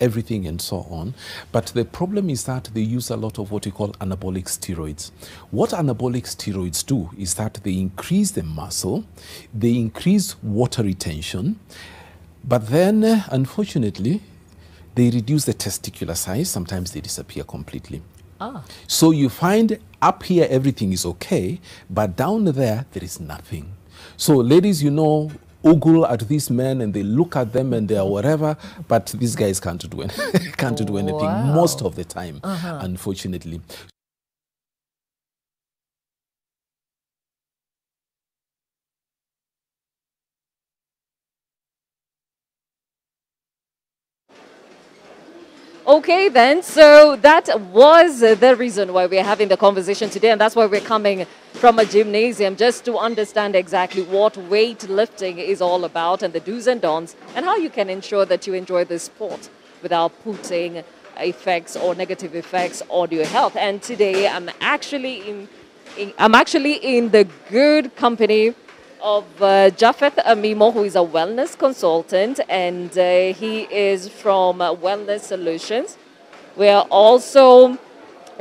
everything and so on. But the problem is that they use a lot of what we call anabolic steroids. What anabolic steroids do is that they increase the muscle, they increase water retention, but then, unfortunately, they reduce the testicular size. Sometimes they disappear completely. So you find up here everything is okay, but down there is nothing. So ladies, you know, ogle at these men and they look at them and they are whatever, but these guys can't do anything most of the time, unfortunately. Okay, then, so that was the reason why we're having the conversation today, and that's why we're coming from a gymnasium, just to understand exactly what weightlifting is all about and the do's and don'ts, and how you can ensure that you enjoy this sport without putting effects or negative effects on your health. And today, I'm actually in the good company of Japheth Amimo, who is a wellness consultant, and he is from Wellness Solutions. We are also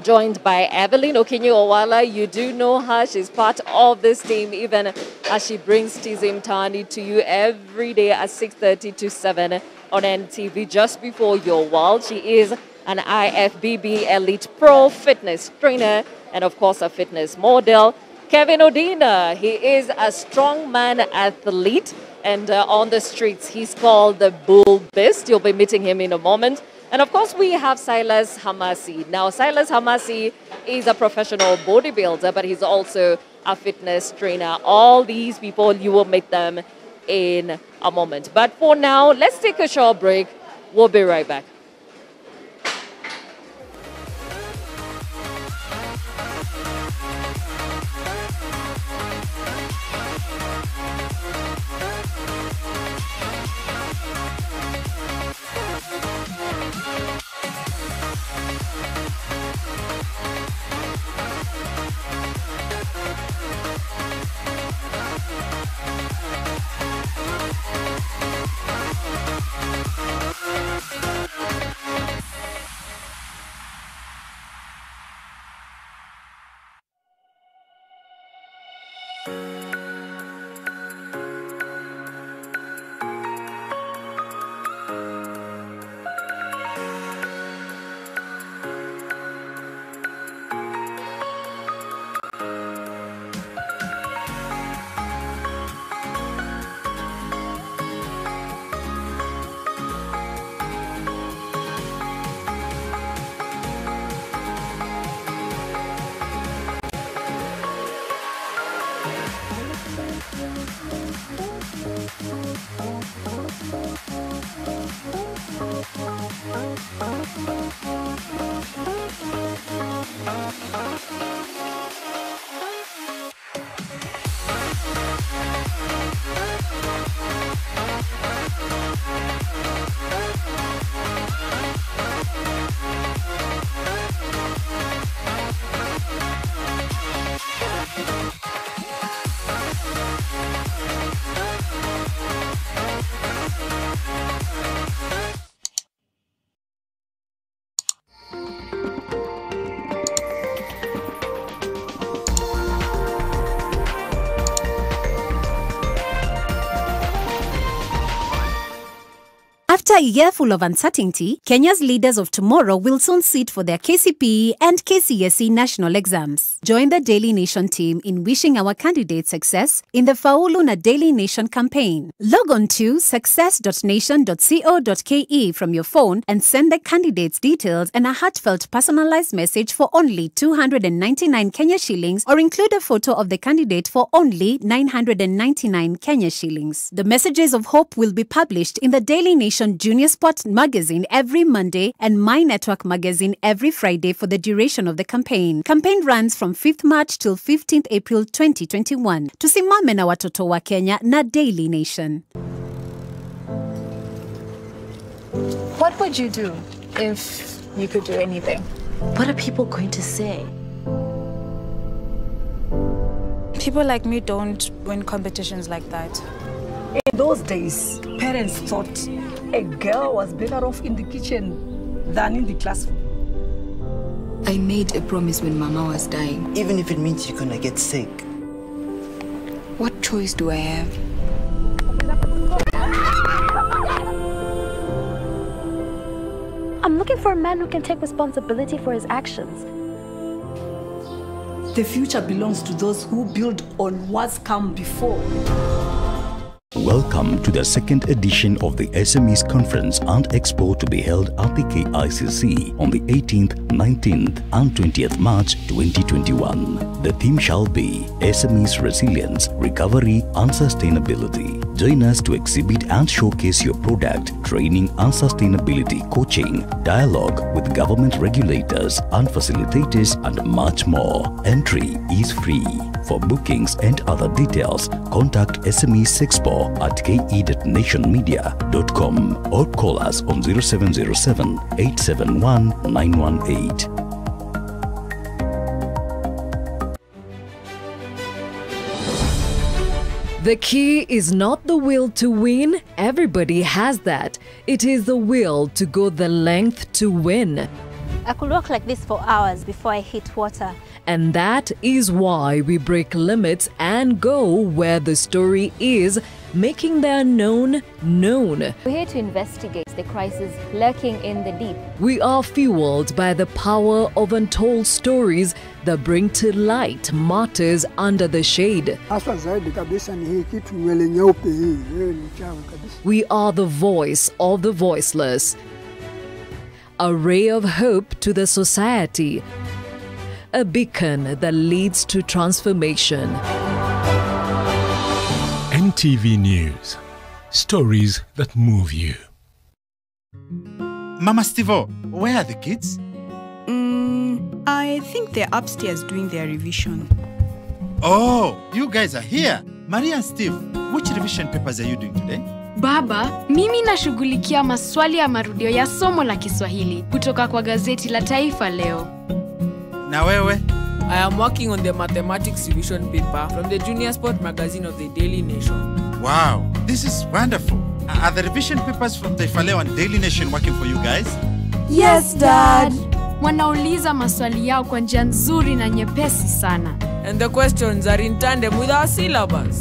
joined by Evelyn Okinyi-Owala. You do know her. She's part of this team, even as she brings Tizim Tani to you every day at 6:30 to 7 on NTV, just before your world. She is an IFBB Elite Pro fitness trainer and, of course, a fitness model. Kevin Odina, he is a strongman athlete, and on the streets, he's called the Bull Beast. You'll be meeting him in a moment. And of course, we have Silas Hamasi. Now, Silas Hamasi is a professional bodybuilder, but he's also a fitness trainer. All these people, you will meet them in a moment. But for now, let's take a short break. We'll be right back. After a year full of uncertainty, Kenya's leaders of tomorrow will soon sit for their KCPE and KCSE national exams. Join the Daily Nation team in wishing our candidates success in the Faulu na Daily Nation campaign. Log on to success.nation.co.ke from your phone and send the candidates details and a heartfelt personalized message for only 299 Kenya shillings, or include a photo of the candidate for only 999 Kenya shillings. The messages of hope will be published in the Daily Nation Junior Sport magazine every Monday and My Network magazine every Friday for the duration of the campaign. Campaign runs from 5th March till 15th April 2021. Tusimame na watoto wa Kenya na Daily Nation. What would you do if you could do anything? What are people going to say? People like me don't win competitions like that. In those days, parents thought a girl was better off in the kitchen than in the classroom. I made a promise when Mama was dying. Even if it means you're gonna get sick. What choice do I have? I'm looking for a man who can take responsibility for his actions. The future belongs to those who build on what's come before. Welcome to the second edition of the SMEs Conference and Expo to be held at the KICC on the 18th, 19th and 20th March 2021. The theme shall be SMEs Resilience, Recovery and Sustainability. Join us to exhibit and showcase your product, training and sustainability coaching, dialogue with government regulators and facilitators and much more. Entry is free. For bookings and other details, contact SMEs Expo at ke.nationmedia.com or call us on 0707 871 918. The key is not the will to win. Everybody has that. It is the will to go the length to win. I could walk like this for hours before I hit water. And that is why we break limits and go where the story is, making the unknown known. We're here to investigate the crisis lurking in the deep. We are fueled by the power of untold stories that bring to light martyrs under the shade. We are the voice of the voiceless, a ray of hope to the society, a beacon that leads to transformation. NTV News. Stories that move you. Mama Stevo, where are the kids? I think they're upstairs doing their revision. Oh, you guys are here. Maria and Steve, which revision papers are you doing today? Baba, mimi nashughulikia maswali ya marudio ya somo la Kiswahili kutoka kwa gazeti la Taifa leo. Na wewe? I am working on the mathematics revision paper from the Junior Sport magazine of the Daily Nation. Wow, this is wonderful. Are the revision papers from Taifa leo and Daily Nation working for you guys? Yes, Dad. Wanauliza maswali yao kwa njia nzuri na nyepesi sana. And the questions are in tandem with our syllabus.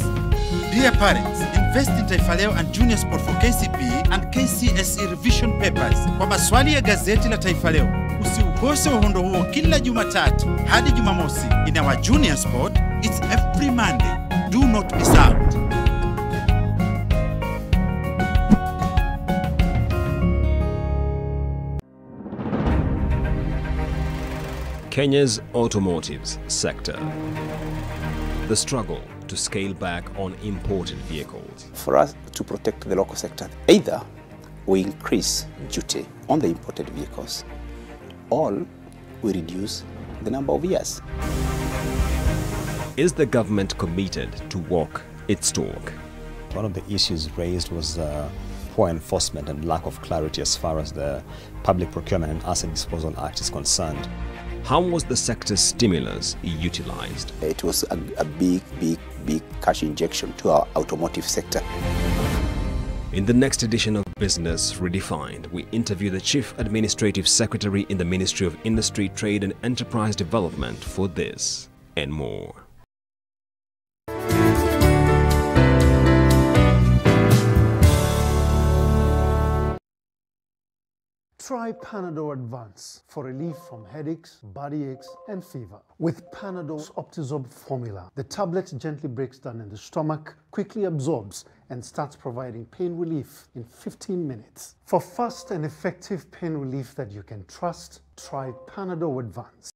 Dear parents, invest in Taifa leo and Junior Sport for KCPE and KCSE revision papers. Kwa maswali ya gazeti la Taifa leo, usiukose uhondo huo kila Jumatatu hadi Jumamosi. In our Junior Sport, it's every Monday. Do not miss out. Kenya's automotives sector. The struggle to scale back on imported vehicles. For us to protect the local sector, either we increase duty on the imported vehicles or we reduce the number of years. Is the government committed to walk its talk? One of the issues raised was poor enforcement and lack of clarity as far as the Public Procurement and Asset Disposal Act is concerned. How was the sector's stimulus utilized? It was a big cash injection to our automotive sector. In the next edition of Business Redefined, we interview the Chief Administrative Secretary in the Ministry of Industry, Trade and Enterprise Development for this and more. Try Panadol Advance for relief from headaches, body aches, and fever. With Panadol's Optizorb formula, the tablet gently breaks down in the stomach, quickly absorbs, and starts providing pain relief in 15 minutes. For fast and effective pain relief that you can trust, try Panadol Advance.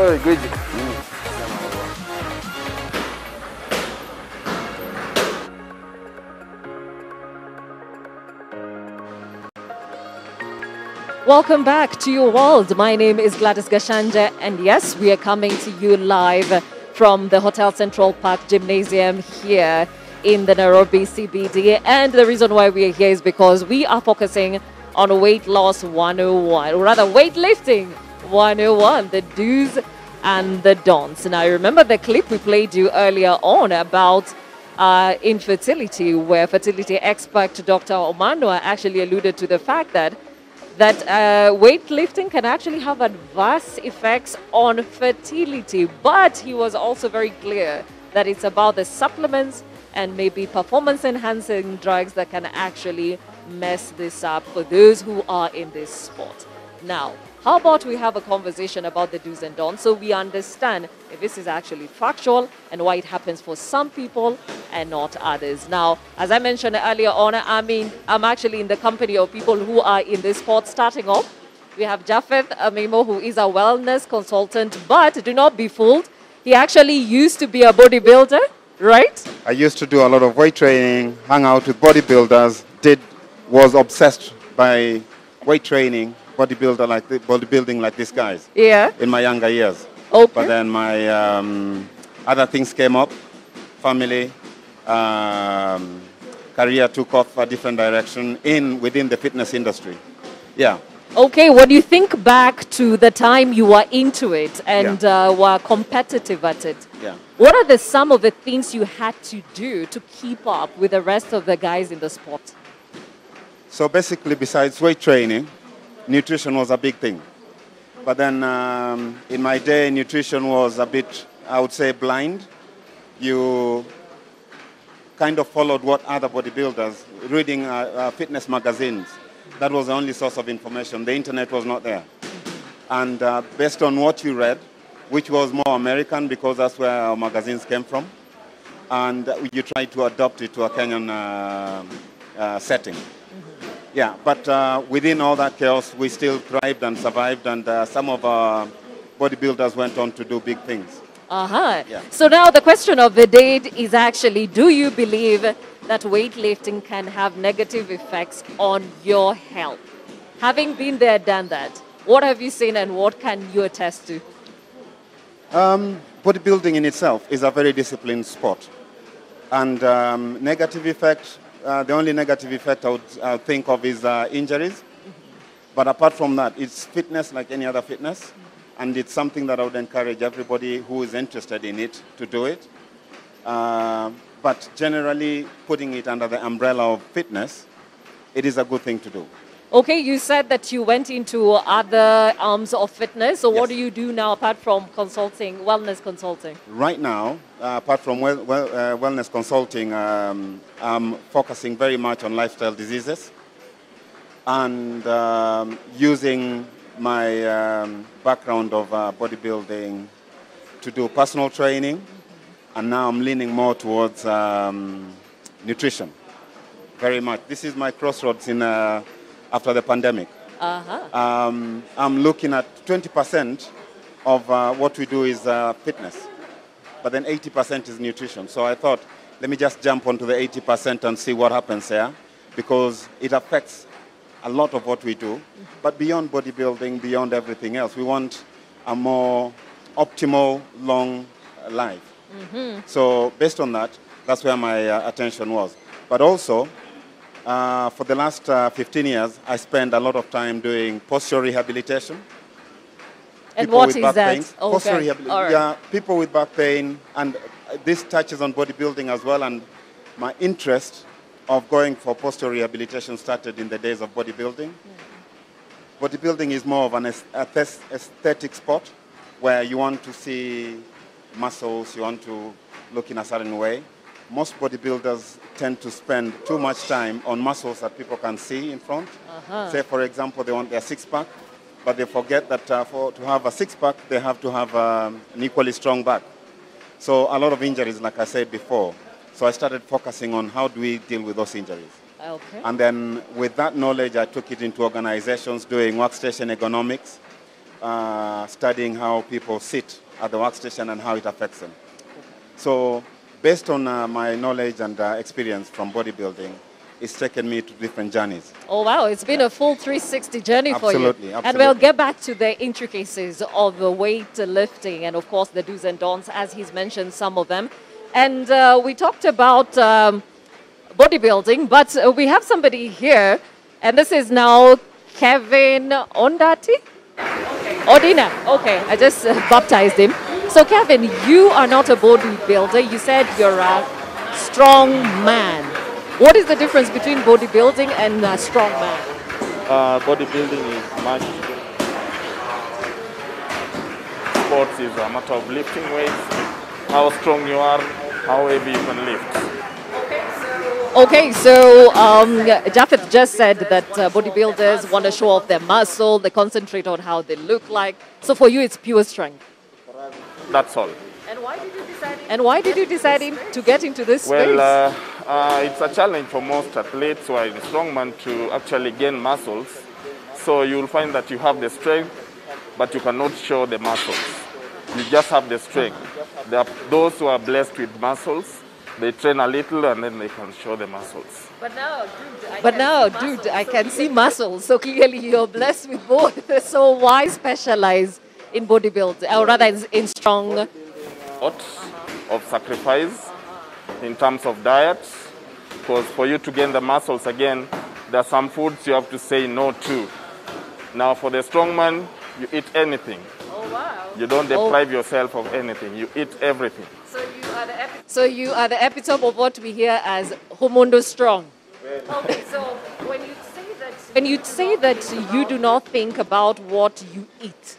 Oh, good. Welcome back to your world. My name is Gladys Gachanja, and yes, we are coming to you live from the Hotel Central Park Gymnasium here in the Nairobi CBD. And the reason why we are here is because we are focusing on weight loss 101, or rather weightlifting 101, the do's and the don'ts. Now, I remember the clip we played you earlier on about infertility, where fertility expert Dr. Omanwa actually alluded to the fact that weightlifting can actually have adverse effects on fertility. But he was also very clear that it's about the supplements and maybe performance-enhancing drugs that can actually mess this up for those who are in this sport. Now, how about we have a conversation about the do's and don'ts so we understand if this is actually factual and why it happens for some people and not others. Now, as I mentioned earlier on, I'm actually in the company of people who are in this sport. Starting off, we have Japheth Amimo, who is a wellness consultant, but do not be fooled. He actually used to be a bodybuilder, right? I used to do a lot of weight training, hung out with bodybuilders, was obsessed by weight training, bodybuilding like these guys. Yeah. In my younger years. Okay. But then my other things came up, family, career took off a different direction within the fitness industry. Yeah. Okay, when you think back to the time you were into it and were competitive at it, what are some of the things you had to do to keep up with the rest of the guys in the sport? So basically, besides weight training, nutrition was a big thing. But then in my day, nutrition was a bit, I would say, blind. You kind of followed what other bodybuilders, reading fitness magazines. That was the only source of information. The internet was not there. And based on what you read, which was more American because that's where our magazines came from, and you tried to adopt it to a Kenyan setting. Yeah, but within all that chaos, we still thrived and survived, and some of our bodybuilders went on to do big things. Yeah. So now the question of the day is actually, do you believe that weightlifting can have negative effects on your health? Having been there, done that, what have you seen and what can you attest to? Bodybuilding in itself is a very disciplined sport. And negative effect, the only negative effect I would think of is injuries. But apart from that, it's fitness like any other fitness. And it's something that I would encourage everybody who is interested in it to do it. But generally, putting it under the umbrella of fitness, it is a good thing to do. Okay, you said that you went into other arms of fitness. So what do you do now apart from consulting, wellness consulting? Right now, apart from wellness consulting, I'm focusing very much on lifestyle diseases and using my background of bodybuilding to do personal training. And now I'm leaning more towards nutrition, very much. This is my crossroads after the pandemic. I'm looking at 20% of what we do is fitness, but then 80% is nutrition. So I thought, let me just jump onto the 80% and see what happens there, because it affects a lot of what we do. But beyond bodybuilding, beyond everything else, we want a more optimal, long life. So based on that, that's where my attention was. But also, for the last 15 years, I spent a lot of time doing posture rehabilitation. And what is that? Posture rehabilitation. Yeah, people with back pain, and this touches on bodybuilding as well. And my interest of going for posture rehabilitation started in the days of bodybuilding. Bodybuilding is more of an aesthetic sport where you want to see muscles, you want to look in a certain way. Most bodybuilders tend to spend too much time on muscles that people can see in front. Say, for example, they want their six-pack, but they forget that to have a six-pack, they have to have an equally strong back. So a lot of injuries, like I said before. So I started focusing on how do we deal with those injuries. Okay. And then with that knowledge, I took it into organizations doing workstation ergonomics, studying how people sit at the workstation and how it affects them. So based on my knowledge and experience from bodybuilding, it's taken me to different journeys. Oh, wow. It's been a full 360 journey for you. Absolutely. And we'll get back to the intricacies of the weightlifting and, of course, the do's and don'ts, as he's mentioned some of them. And we talked about bodybuilding, but we have somebody here, and this is now Kevin Ondati? Odina. Okay, I just baptized him. So, Kevin, you are not a bodybuilder. You said you're a strong man. What is the difference between bodybuilding and strong man? Bodybuilding is much. Sports is a matter of lifting weights, how strong you are, how heavy you can lift. Okay, so Japheth just said that bodybuilders want to show off their muscle, they concentrate on how they look like. So for you, it's pure strength. That's all. And why did you decide to get into this space? Well, it's a challenge for most athletes who are in strongman to actually gain muscles. So you'll find that you have the strength, but you cannot show the muscles. You just have the strength. There are those who are blessed with muscles. They train a little and then they can show the muscles. But now, dude, I can see muscles. So clearly you're blessed with both. So why specialize in bodybuilding, or rather in strong? Of sacrifice in terms of diet, because for you to gain the muscles again, there are some foods you have to say no to. Now for the strongman, you eat anything. Oh wow! You don't deprive yourself of anything. You eat everything. So you are the epitome of what we hear as homondo strong. Okay, so when you say that you do not think about what you eat,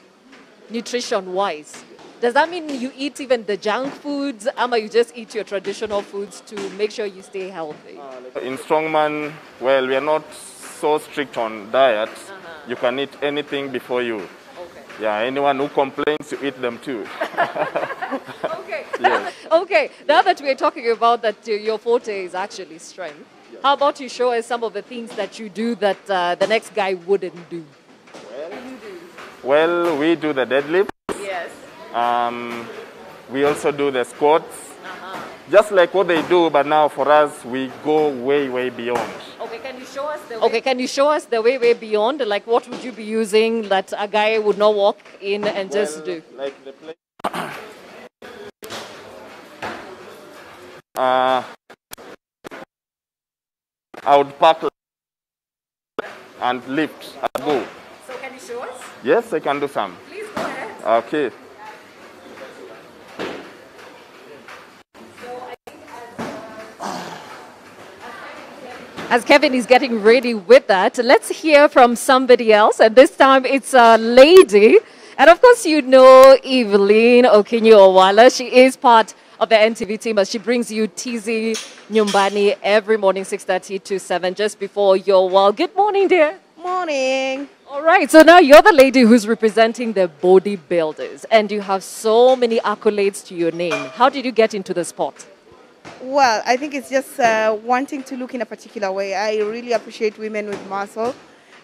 nutrition-wise, does that mean you eat even the junk foods, or you just eat your traditional foods to make sure you stay healthy? In strongman, well, we are not so strict on diet. You can eat anything before you. Okay. Yeah, anyone who complains, you eat them too. Okay. Yes. Okay, now that we're talking about that your forte is actually strength, how about you show us some of the things that you do that the next guy wouldn't do? Well, we do the deadlift. Yes. We also do the squats. Just like what they do, but now for us, we go way, way beyond. Okay, can you show us the way beyond? Like, what would you be using that a guy would not walk in and just do? Like the play. I would pack and lift and go. So can you show us? Yes, I can do some. Please go ahead. Okay. As Kevin is getting ready with that, let's hear from somebody else. And this time it's a lady. And of course, you know Evelyn Okinyo-Owala. She is part of the NTV team, as she brings you Tizi Nyumbani every morning, 6:30 to 7, just before your well. Good morning, dear. Morning. All right, so now you're the lady who's representing the bodybuilders, and you have so many accolades to your name. How did you get into the sport? Well, I think it's just wanting to look in a particular way. I really appreciate women with muscle,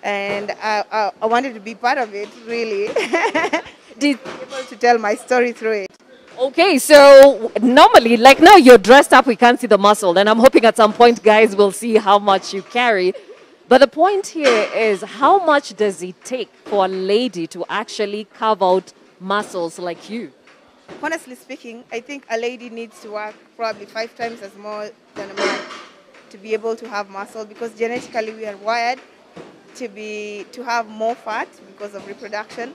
and I wanted to be part of it, really. Did able to tell my story through it. Okay, so normally, like now you're dressed up, we can't see the muscle, and I'm hoping at some point guys will see how much you carry. But the point here is, how much does it take for a lady to actually carve out muscles like you? Honestly speaking, I think a lady needs to work probably 5 times as more than a man to be able to have muscle, because genetically we are wired to have more fat because of reproduction.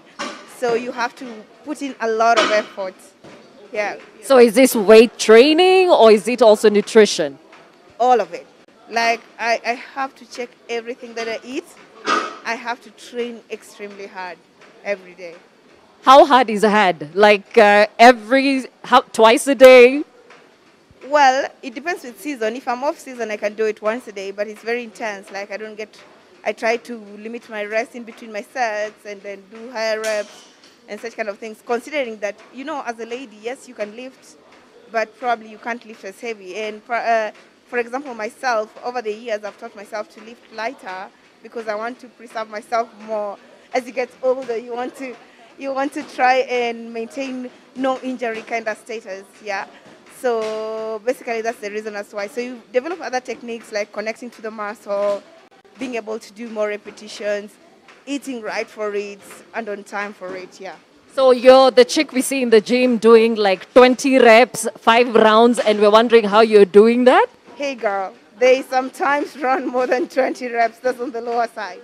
So you have to put in a lot of effort. Yeah. So is this weight training or is it also nutrition? All of it. Like I have to check everything that I eat. I have to train extremely hard every day. How hard is hard? Like twice a day? Well, it depends with season. If I'm off season, I can do it once a day, but it's very intense. Like I try to limit my rest in between my sets and then do higher reps and such kind of things. Considering that, you know, as a lady, yes, you can lift, but probably you can't lift as heavy. And for example, myself, over the years, I've taught myself to lift lighter because I want to preserve myself more. As you get older, you want to You want to try and maintain no injury kind of status, yeah. So basically that's the reason as why. So you develop other techniques like connecting to the muscle, being able to do more repetitions, eating right for it, and on time for it, yeah. So you're the chick we see in the gym doing like 20 reps, 5 rounds, and we're wondering how you're doing that? Hey girl, they sometimes run more than 20 reps, that's on the lower side.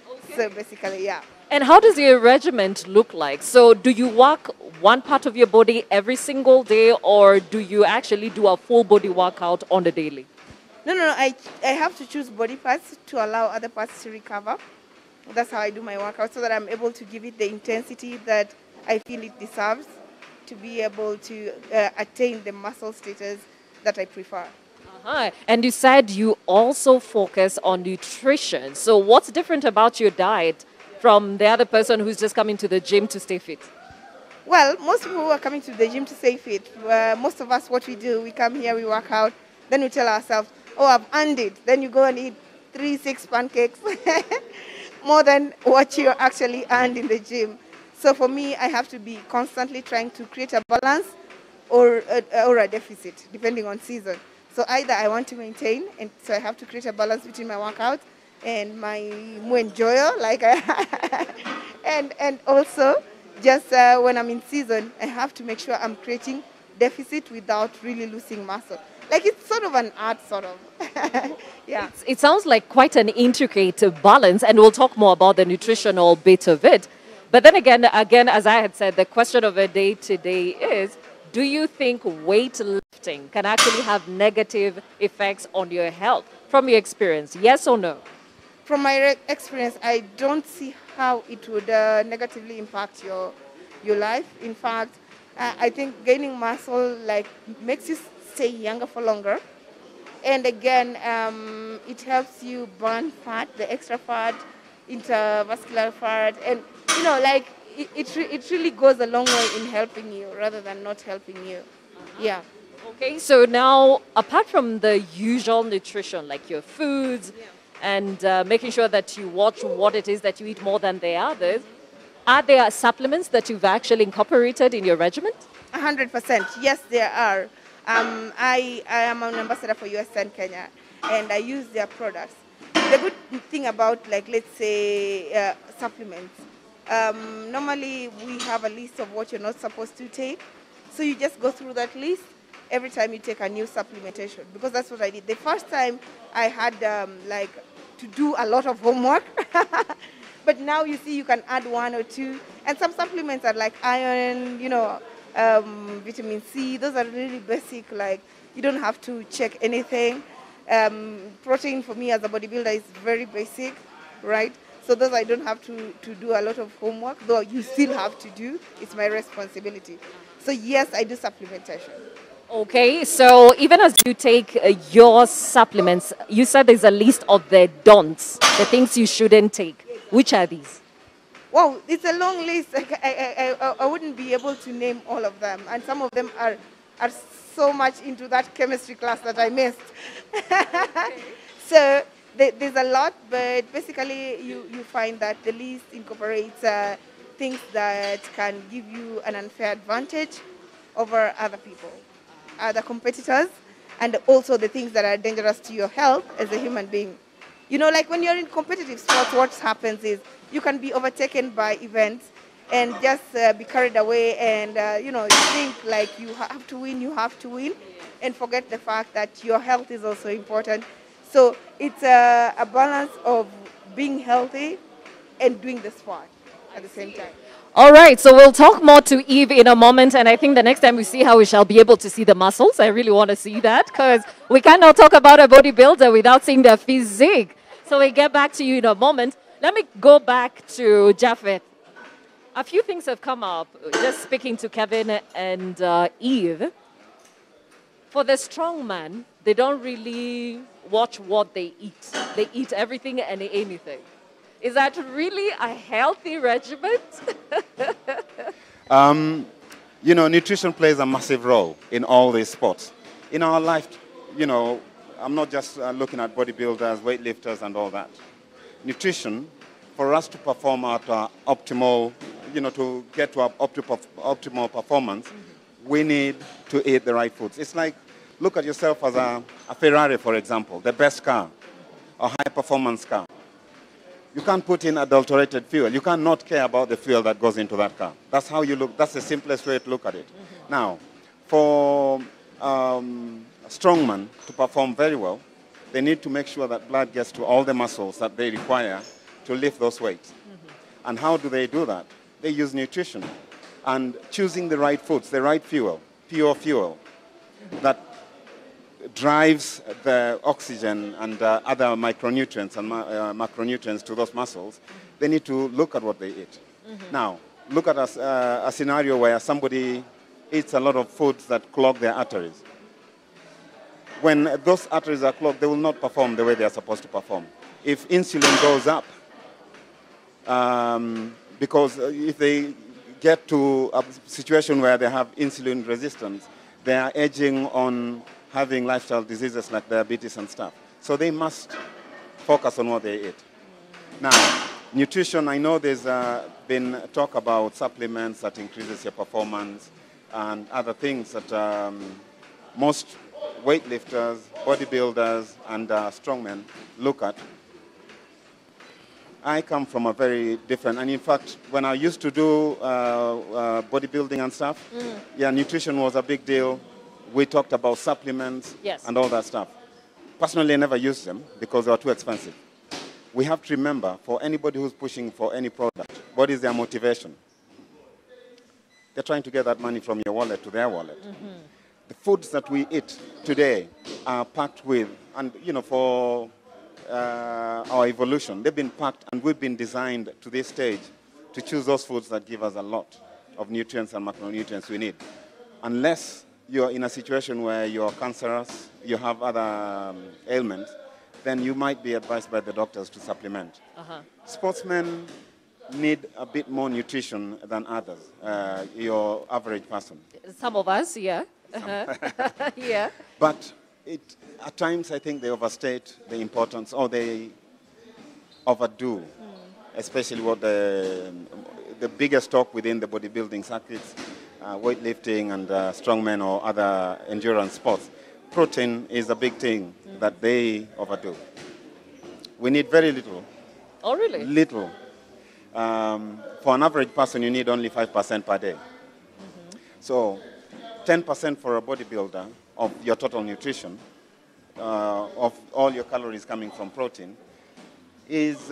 Okay. So basically, yeah. And how does your regiment look like? So do you work one part of your body every single day, or do you actually do a full body workout on the daily? No, I have to choose body parts to allow other parts to recover. That's how I do my workout, so that I'm able to give it the intensity that I feel it deserves to be able to attain the muscle status that I prefer. And you said you also focus on nutrition. So what's different about your diet from the other person who's just coming to the gym to stay fit? Well, most people who are coming to the gym to stay fit, most of us, what we do, we come here, we work out, then we tell ourselves, oh, I've earned it. Then you go and eat 3-6 pancakes, more than what you actually earned in the gym. So for me, I have to be constantly trying to create a balance or a deficit, depending on season. So either I want to maintain, and so I have to create a balance between my workout and my enjoyer, like and also just when I'm in season, I have to make sure I'm creating deficit without really losing muscle. Like it's sort of an art, sort of. Yeah. It sounds like quite an intricate balance, and we'll talk more about the nutritional bit of it. But then again, as I had said, the question of the day today is, do you think weightlifting can actually have negative effects on your health from your experience? Yes or no? From my experience, I don't see how it would negatively impact your life. In fact, I think gaining muscle makes you stay younger for longer. And again, it helps you burn fat, the extra fat, intravascular fat, and it really goes a long way in helping you rather than not helping you. Yeah. Okay, so now apart from the usual nutrition, like your foods and making sure that you watch what it is that you eat more than the others, are there supplements that you've actually incorporated in your regimen? 100%. Yes, there are. I am an ambassador for US and Kenya, and I use their products. The good thing about, let's say, supplements, normally we have a list of what you're not supposed to take. So you just go through that list every time you take a new supplementation, because that's what I did. The first time I had to do a lot of homework, but now you see you can add 1 or 2, and some supplements are like iron, vitamin C. Those are really basic, you don't have to check anything. Protein for me as a bodybuilder is very basic, right? So those I don't have to do a lot of homework, though you still have to do. It's my responsibility. So yes, I do supplementation. Okay, so even as you take your supplements, you said there's a list of the don'ts, the things you shouldn't take. Which are these? Wow, it's a long list. I wouldn't be able to name all of them. And some of them are so much into that chemistry class that I missed. So there's a lot, but basically you find that the list incorporates things that can give you an unfair advantage over other people, other competitors, and also the things that are dangerous to your health as a human being. When you're in competitive sports, what happens is you can be overtaken by events and just be carried away and, you think you have to win, and forget the fact that your health is also important. So it's a balance of being healthy and doing the sport at the same time. All right, so we'll talk more to Eve in a moment, and I think the next time we see her, we shall be able to see the muscles. I really want to see that, because we cannot talk about a bodybuilder without seeing their physique. So we'll get back to you in a moment. Let me go back to Japheth. A few things have come up, just speaking to Kevin and Eve. For the strong man, they don't really watch what they eat. They eat everything and anything. Is that really a healthy regimen? Nutrition plays a massive role in all these sports. In our life, I'm not just looking at bodybuilders, weightlifters, and all that. Nutrition, for us to perform at our optimal, to get to our optimal performance, we need to eat the right foods. It's like, look at yourself as a Ferrari, for example, the best car, a high-performance car. You can't put in adulterated fuel. You cannot care about the fuel that goes into that car. That's how you look. That's the simplest way to look at it. Now, for strongmen to perform very well, they need to make sure that blood gets to all the muscles that they require to lift those weights. And how do they do that? They use nutrition and choosing the right foods, the right fuel, pure fuel, that drives the oxygen and other micronutrients and macronutrients to those muscles. They need to look at what they eat. Now, look at a scenario where somebody eats a lot of foods that clog their arteries. When those arteries are clogged, they will not perform the way they are supposed to perform. If insulin goes up, because if they get to a situation where they have insulin resistance, they are edging on having lifestyle diseases like diabetes and stuff. So they must focus on what they eat. Now, nutrition, I know there's been talk about supplements that increases your performance and other things that most weightlifters, bodybuilders, and strongmen look at. I come from a very different, and in fact, when I used to do bodybuilding and stuff, yeah, nutrition was a big deal. We talked about supplements and all that stuff. Personally, I never used them because they were too expensive. We have to remember, for anybody who's pushing for any product, what is their motivation? They're trying to get that money from your wallet to their wallet. The foods that we eat today are packed with, and for our evolution, they've been packed and we've been designed to this stage to choose those foods that give us a lot of nutrients and macronutrients we need. Unless you're in a situation where you're cancerous, you have other ailments, then you might be advised by the doctors to supplement. Sportsmen need a bit more nutrition than others, your average person. Some of us, yeah. Yeah. But at times, I think they overstate the importance, or they overdo, especially what the biggest talk within the bodybuilding circuits, weightlifting and strongmen or other endurance sports. Protein is a big thing that they overdo. We need very little. Oh, really? Little. For an average person, you need only 5% per day. So 10% for a bodybuilder of your total nutrition, of all your calories coming from protein, is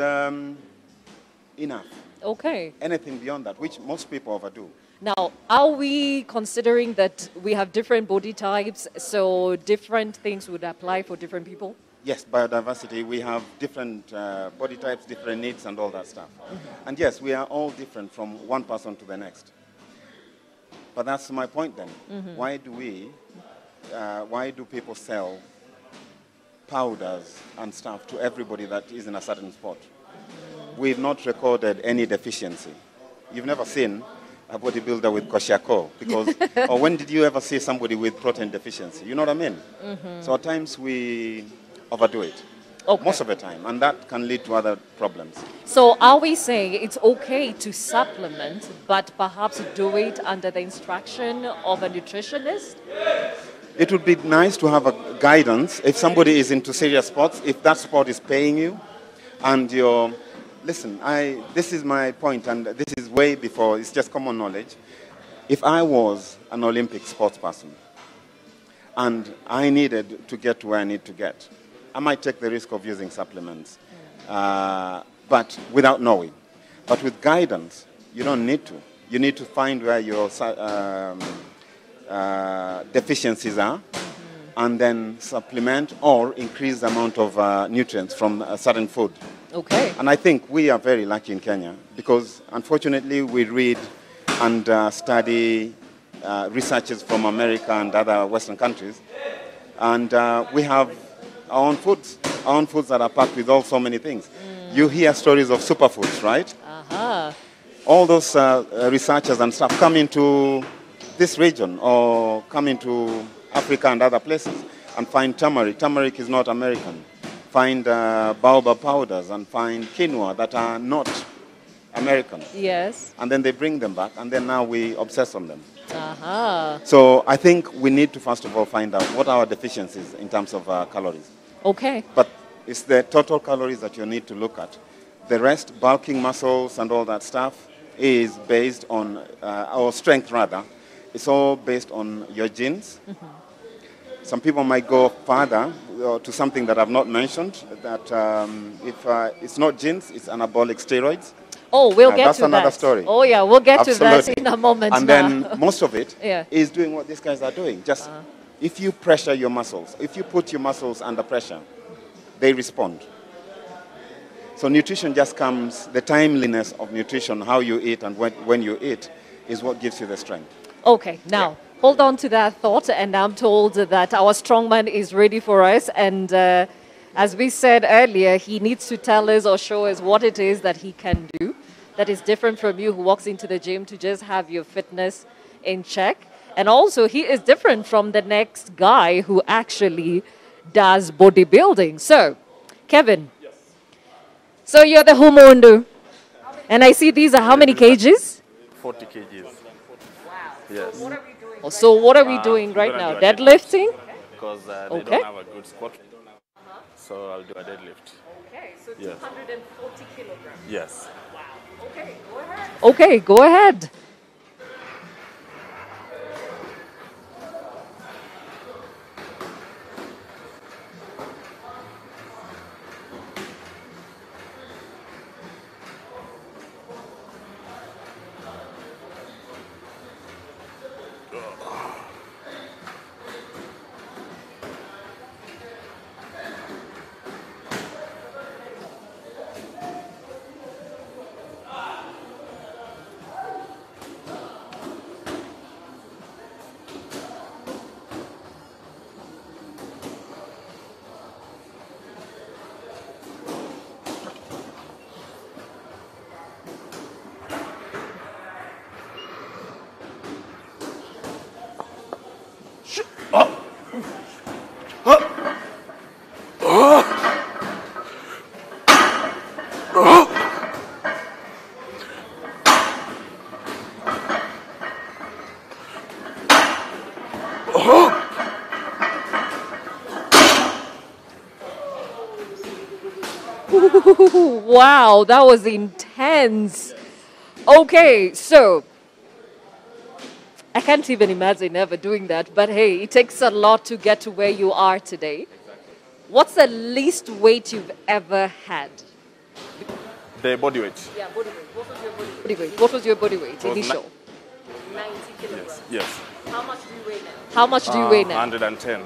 enough. Okay. Anything beyond that, which most people overdo. Now, are we considering that we have different body types, so different things would apply for different people? Yes, biodiversity, we have different body types, different needs and all that stuff. And yes, we are all different from one person to the next. But that's my point then. Why do people sell powders and stuff to everybody that is in a certain sport? We've not recorded any deficiency. You've never seen a bodybuilder with kwashiorkor, because, or when did you ever see somebody with protein deficiency? You know what I mean? So at times we overdo it. Most of the time, and that can lead to other problems. So are we saying it's okay to supplement, but perhaps do it under the instruction of a nutritionist? It would be nice to have a guidance if somebody is into serious sports, if that sport is paying you, and you're, listen, this is my point, and this is way before, it's just common knowledge. If I was an Olympic sports person, and I needed to get to where I need to get, I might take the risk of using supplements, but without knowing. But with guidance, you don't need to. You need to find where your deficiencies are, and then supplement or increase the amount of nutrients from a certain food. Okay. And I think we are very lucky in Kenya, because unfortunately we read and study researches from America and other Western countries, and we have our own foods that are packed with so many things. You hear stories of superfoods, right? All those researchers and stuff come into this region or come into Africa and other places and find turmeric. Turmeric is not American. Find baobab powders and find quinoa that are not Americans. Yes. And then they bring them back, and then now we obsess on them. Aha. So I think we need to first of all find out what are our deficiencies in terms of calories. Okay. But it's the total calories that you need to look at. The rest, bulking muscles and all that stuff, is based on, our strength rather, it's all based on your genes. Some people might go further to something that I've not mentioned, that if it's not genes, it's anabolic steroids. Oh, we'll get to that. That's another story. Oh, yeah, we'll get Absolutely. to that in a moment. And now. then most of it is doing what these guys are doing. Just if you pressure your muscles, if you put your muscles under pressure, they respond. So nutrition just comes, the timeliness of nutrition, how you eat and when you eat, is what gives you the strength. Okay, now, hold on to that thought, and I'm told that our strongman is ready for us, and as we said earlier, he needs to tell us or show us what it is that he can do that is different from you who walks into the gym to just have your fitness in check. And also, he is different from the next guy who actually does bodybuilding. So, Kevin, so you're the Humundu, and I see these are how many kgs? 40 kgs. Wow. Yes. So what are we doing right now? Deadlifting? Because they don't have a good squat. So I'll do a deadlift. Okay, so 240 kilograms. Yes. Wow. Okay, go ahead. Okay, go ahead. Wow, that was intense. Okay, so I can't even imagine ever doing that, but hey, it takes a lot to get to where you are today. What's the least weight you've ever had? The body weight. Yeah, body weight. What was your body weight? What was your body weight initial? 90 kilograms. Yes. How much do you weigh now? How much do you weigh now? 110.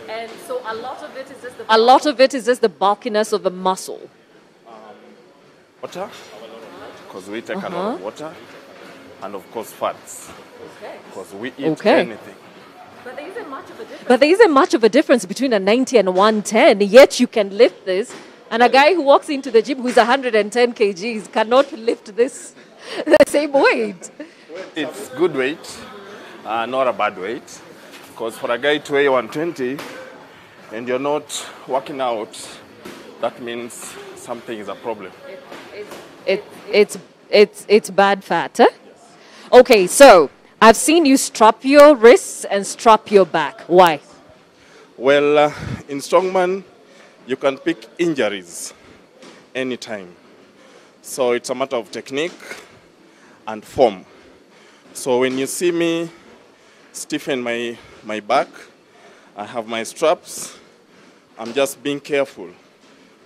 And so a lot of it is just the bulkiness of the muscle. Water, because we take a lot of water, and of course fats, because we eat anything. But there isn't much of a difference between a 90 and a 110, yet you can lift this. And a guy who walks into the gym who's 110 kgs cannot lift this the same weight. It's good weight, not a bad weight. Because for a guy to weigh 120 and you're not working out, that means something is a problem. It's bad fat, huh? Okay, so I've seen you strap your wrists and strap your back. Why? Well, in strongman, you can pick injuries anytime. So it's a matter of technique and form. So when you see me stiffen my back, I have my straps, I'm just being careful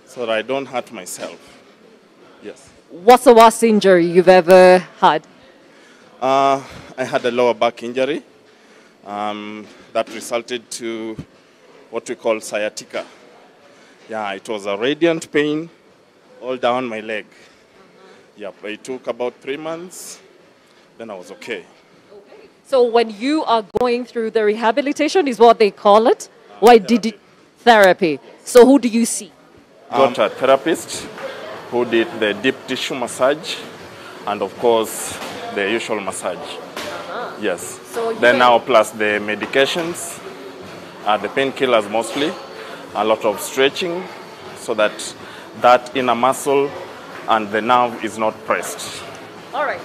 so that I don't hurt myself. Yes. What's the worst injury you've ever had? I had a lower back injury that resulted to what we call sciatica. Yeah, it was a radiant pain all down my leg. Yep, it took about 3 months, then I was okay. So when you are going through the rehabilitation is what they call it? Why did it? Therapy. So who do you see? Got a therapist who did the deep tissue massage and of course the usual massage. Yes. So then now plus the medications, the painkillers mostly, a lot of stretching so that inner muscle and the nerve is not pressed. All right.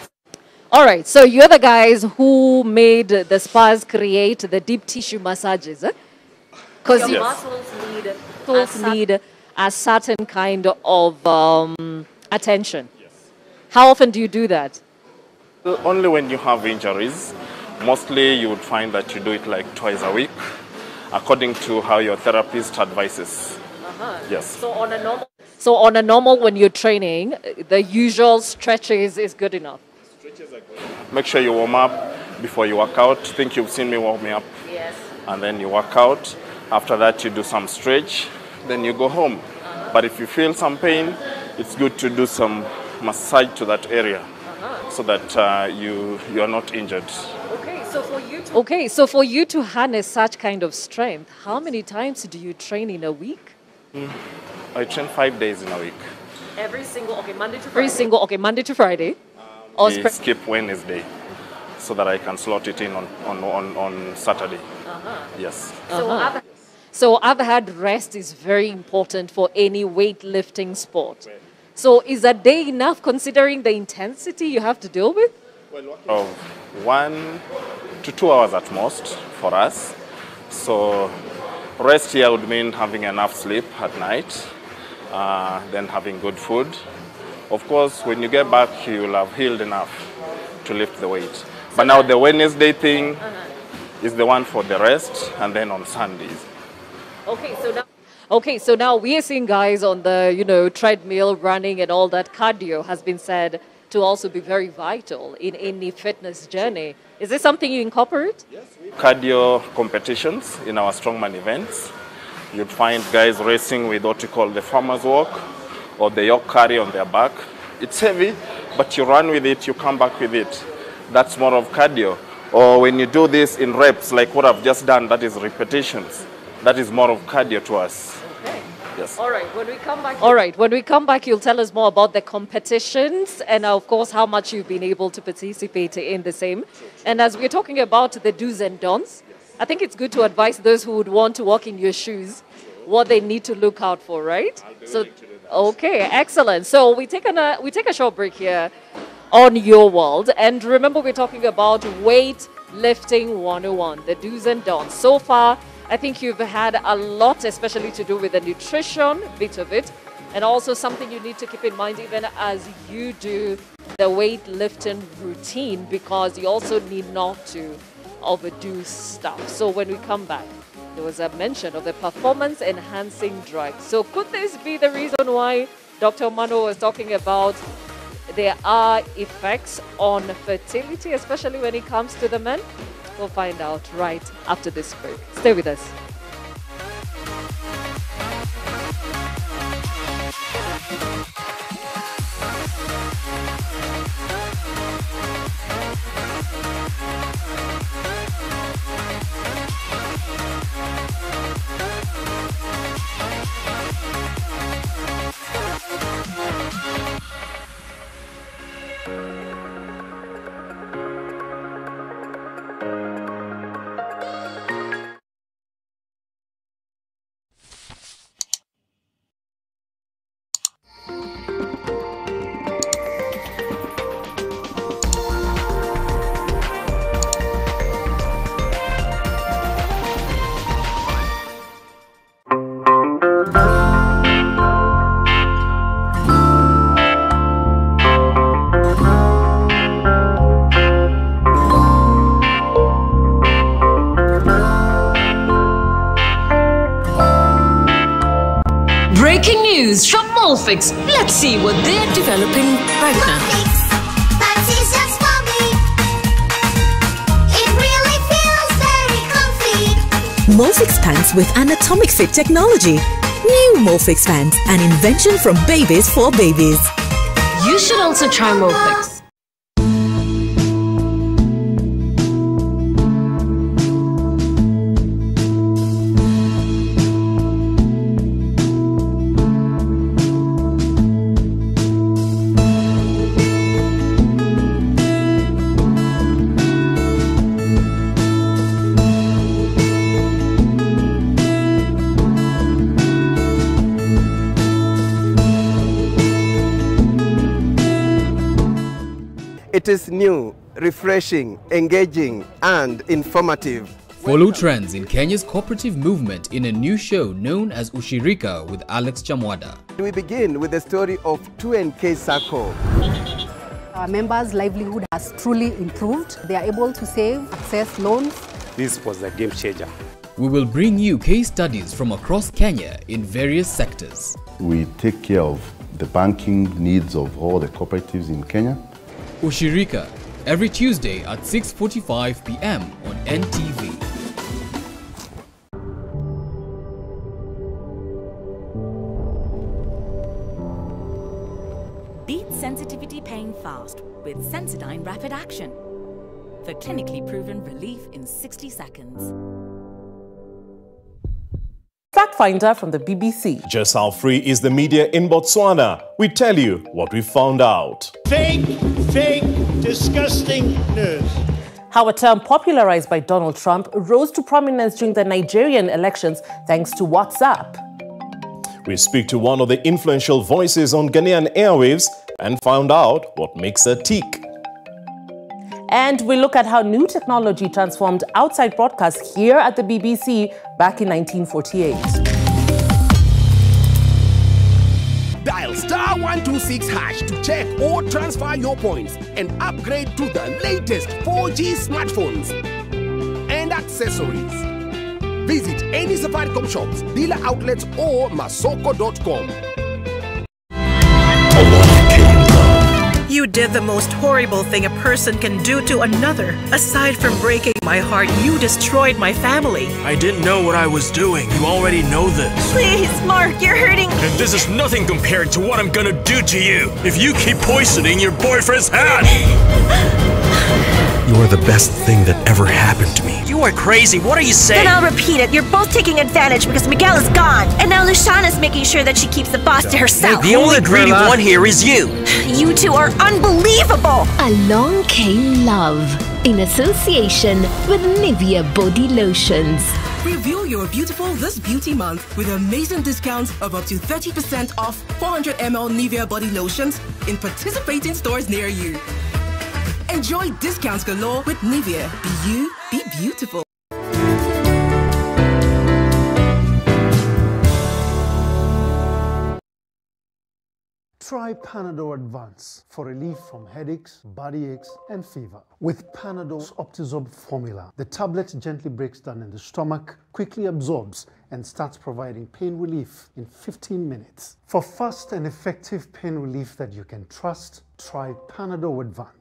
All right, so you're the guys who made the spas create the deep tissue massages, because your muscles need a certain kind of attention. Yes. How often do you do that? Only when you have injuries. Mostly you would find that you do it like twice a week, according to how your therapist advises. Yes. So on a normal, when you're training, the usual stretches is good enough. Make sure you warm up before you work out. I think you've seen me warming up. Yes. And then you work out. After that, you do some stretch. Then you go home. But if you feel some pain, it's good to do some massage to that area so that you are not injured. Okay, so for you to harness such kind of strength, how many times do you train in a week? I train 5 days in a week. Monday to Friday. I skip Wednesday so that I can slot it in on Saturday. Yes. So I've had rest is very important for any weightlifting sport. So is a day enough considering the intensity you have to deal with? 1 to 2 hours at most for us. So rest here would mean having enough sleep at night, then having good food. Of course, when you get back, you'll have healed enough to lift the weight. But now the Wednesday thing is the one for the rest, and then on Sundays. Okay, so now we are seeing guys on the, treadmill, running and all that. Cardio has been said to also be very vital in any fitness journey. Is this something you incorporate? Yes. Cardio competitions in our strongman events. You'd find guys racing with what we call the farmer's walk or the yoke carry on their back. It's heavy, but you run with it, you come back with it. That's more of cardio. Or when you do this in reps, like what I've just done, that is repetitions. That is more of cardio to us. Okay. Yes. All right, when we come back, you'll tell us more about the competitions and, of course, how much you've been able to participate in the same. And as we're talking about the do's and don'ts, I think it's good to advise those who would want to walk in your shoes what they need to look out for, right? Okay, excellent. So we take a short break here on Your World. And remember, we're talking about weight lifting 101, the do's and don'ts. So far, I think you've had a lot, especially to do with the nutrition bit of it, and also something you need to keep in mind even as you do the weightlifting routine, because you also need not to overdo stuff. So when we come back, there was a mention of the performance-enhancing drug. So could this be the reason why Dr. Mano was talking about there are effects on fertility, especially when it comes to the men? We'll find out right after this break. Stay with us. Breaking news from Molfix. Let's see what they're developing right now. Pants is just for me. It really feels very comfy. Molfix pants with anatomic fit technology. New Molfix pants, an invention from babies for babies. You should also try Molfix. It is new, refreshing, engaging, and informative. Follow trends in Kenya's cooperative movement in a new show known as Ushirika with Alex Chamwada. We begin with the story of 2NK Sacco. Our members' livelihood has truly improved. They are able to save, access loans. This was a game changer. We will bring you case studies from across Kenya in various sectors. We take care of the banking needs of all the cooperatives in Kenya. Ushirika, every Tuesday at 6:45 p.m. on NTV. Beat sensitivity pain fast with Sensodyne Rapid Action for clinically proven relief in 60 seconds. Fact Finder from the BBC. Just how free is the media in Botswana? We tell you what we found out. Fake, disgusting news. How a term popularized by Donald Trump rose to prominence during the Nigerian elections thanks to WhatsApp. We speak to one of the influential voices on Ghanaian airwaves and found out what makes her tick. And we look at how new technology transformed outside broadcasts here at the BBC back in 1948. Dial *126# to check or transfer your points and upgrade to the latest 4G smartphones and accessories. Visit any Safaricom shops, dealer outlets or masoko.com. You did the most horrible thing a person can do to another. Aside from breaking my heart, you destroyed my family. I didn't know what I was doing. You already know this. Please, Mark, you're hurting. And this is nothing compared to what I'm gonna do to you if you keep poisoning your boyfriend's hand. You are the best thing that ever happened to me. You are crazy. What are you saying? Then I'll repeat it. You're both taking advantage because Miguel is gone. And now Luciana's making sure that she keeps the boss to herself. The only greedy one here is you. You two are unbelievable. Along came love in association with Nivea Body Lotions. Reveal your beautiful this beauty month with amazing discounts of up to 30% off 400 ml Nivea Body Lotions in participating stores near you. Enjoy discounts galore with Nivea. Be you, be beautiful. Try Panadol Advance for relief from headaches, body aches, and fever. With Panadol's Optizorb formula, the tablet gently breaks down in the stomach, quickly absorbs, and starts providing pain relief in 15 minutes. For fast and effective pain relief that you can trust, try Panadol Advance.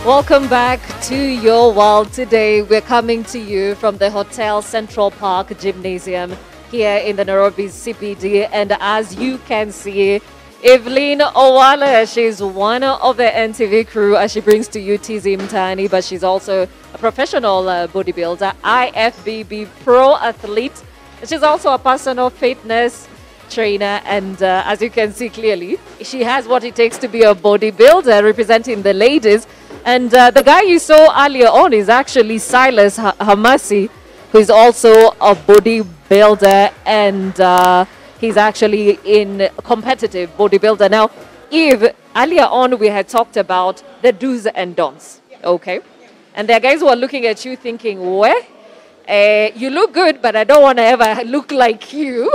Welcome back to your world. Today we're coming to you from the Hotel Central Park Gymnasium here in the Nairobi CBD, and as you can see, Evelyn Owala, she's one of the NTV crew as she brings to you TZ Mtani, but she's also a professional bodybuilder, IFBB pro athlete. She's also a personal fitness trainer, and as you can see clearly, she has what it takes to be a bodybuilder, representing the ladies. And the guy you saw earlier on is actually Silas Hamasi, who is also a bodybuilder, and he's actually in competitive bodybuilder. Now, Eve, earlier on we had talked about the do's and don'ts, okay? And there are guys who are looking at you thinking, well, you look good, but I don't want to ever look like you.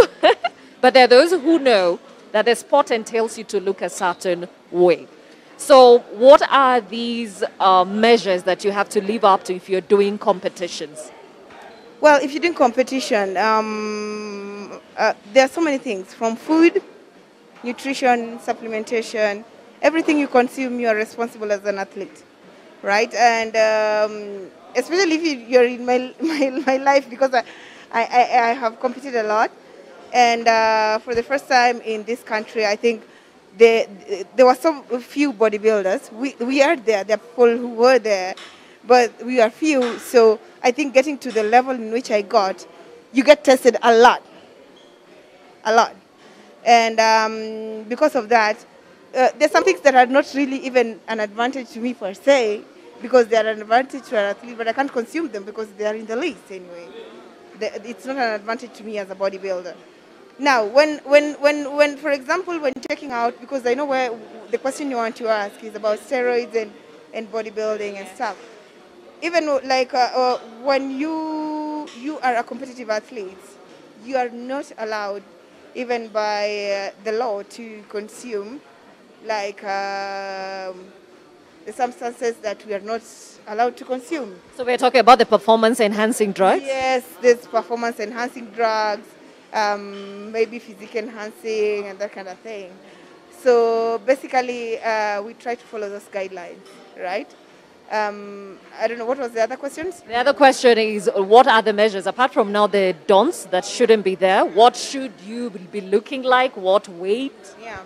But there are those who know that the sport entails you to look a certain way. So what are these measures that you have to live up to if you're doing competitions? Well, if you're doing competition, there are so many things, from food, nutrition, supplementation, everything you consume, you are responsible as an athlete, right? And especially if you're in my life, because I have competed a lot. And for the first time in this country, I think there were so few bodybuilders. We are there. There are people who were there, but we are few. So I think getting to the level in which I got, you get tested a lot. And because of that, there's some things that are not really even an advantage to me per se, because they are an advantage to an athlete, but I can't consume them because they are in the list anyway. It's not an advantage to me as a bodybuilder. Now, when for example, when checking out, because I know where the question you want to ask is about steroids and bodybuilding and stuff. Even like when you are a competitive athlete, you are not allowed, even by the law, to consume like the substances that we are not allowed to consume. So we're talking about the performance-enhancing drugs? Yes, there's performance-enhancing drugs, maybe physique-enhancing and that kind of thing. So basically, we try to follow those guidelines, right? I don't know, what was the other questions? The other question is, what are the measures, apart from now the don'ts that shouldn't be there, what should you be looking like, what weight? Yeah.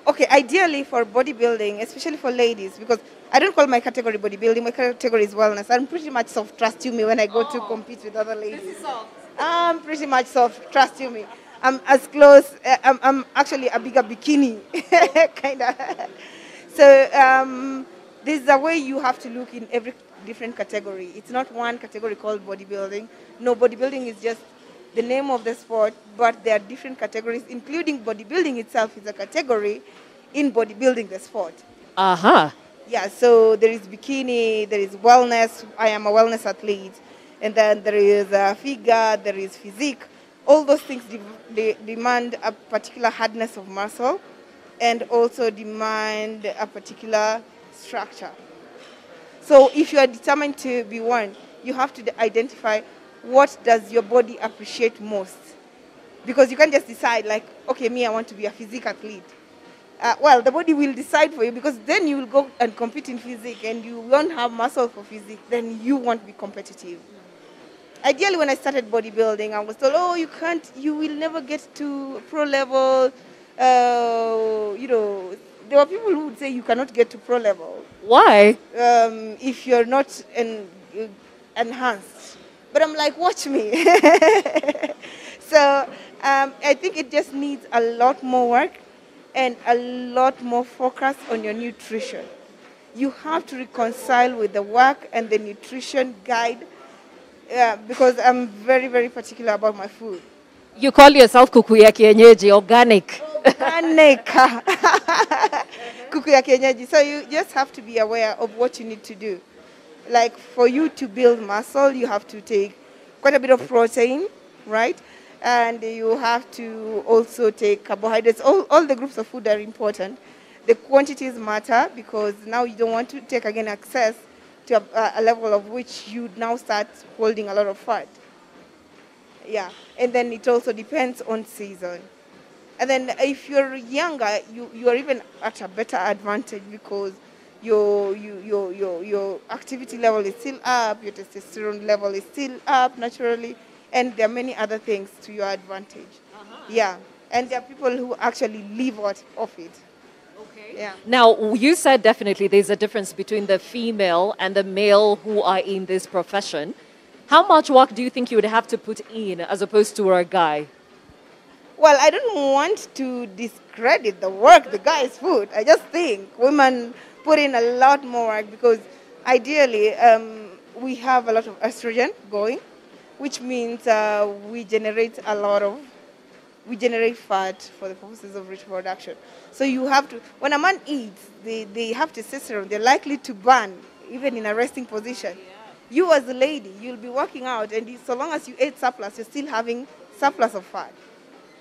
Okay, ideally for bodybuilding, especially for ladies, because I don't call my category bodybuilding, my category is wellness. I'm pretty much soft, trust you me, when I go to compete with other ladies. This is soft. I'm pretty much soft, trust you me. I'm as close, I'm actually a bigger bikini, kind of. So this is the way you have to look in every different category. It's not one category called bodybuilding. No, bodybuilding is just the name of the sport, but there are different categories, including bodybuilding itself is a category in bodybuilding the sport. Aha. Yeah, so there is bikini, there is wellness. I am a wellness athlete. And then there is figure, there is physique. All those things demand a particular hardness of muscle and also demand a particular structure. So if you are determined to be one, you have to identify what does your body appreciate most. Because you can't just decide like, okay, me, I want to be a physique athlete. Well, the body will decide for you, because then you will go and compete in physique and you won't have muscle for physique, then you won't be competitive. Ideally, when I started bodybuilding, I was told, oh, you can't, you will never get to pro level. You know, there were people who would say you cannot get to pro level. Why? If you're not enhanced. But I'm like, watch me. So I think it just needs a lot more work and a lot more focus on your nutrition. You have to reconcile with the work and the nutrition guide, because I'm very, very particular about my food. You call yourself kuku ya kienyeji, organic. Organic. Kuku ya kienyeji. So you just have to be aware of what you need to do. Like for you to build muscle, you have to take quite a bit of protein, right? And you have to also take carbohydrates. All the groups of food are important. The quantities matter, because now you don't want to take again excess to a level of which you now start holding a lot of fat. Yeah, and then it also depends on season. And then if you're younger, you are even at a better advantage, because your activity level is still up, your testosterone level is still up naturally, and there are many other things to your advantage. Yeah, and there are people who actually live out of it. Okay. Yeah. Now, you said definitely there's a difference between the female and the male who are in this profession. How much work do you think you would have to put in as opposed to a guy? Well, I don't want to discredit the work the guys put. I just think women put in a lot more work because ideally we have a lot of estrogen going, which means we generate fat for the purposes of reproduction. So you have to, when a man eats, they have testosterone, they're likely to burn even in a resting position. You as a lady, you'll be working out, and so long as you ate surplus, you're still having surplus of fat,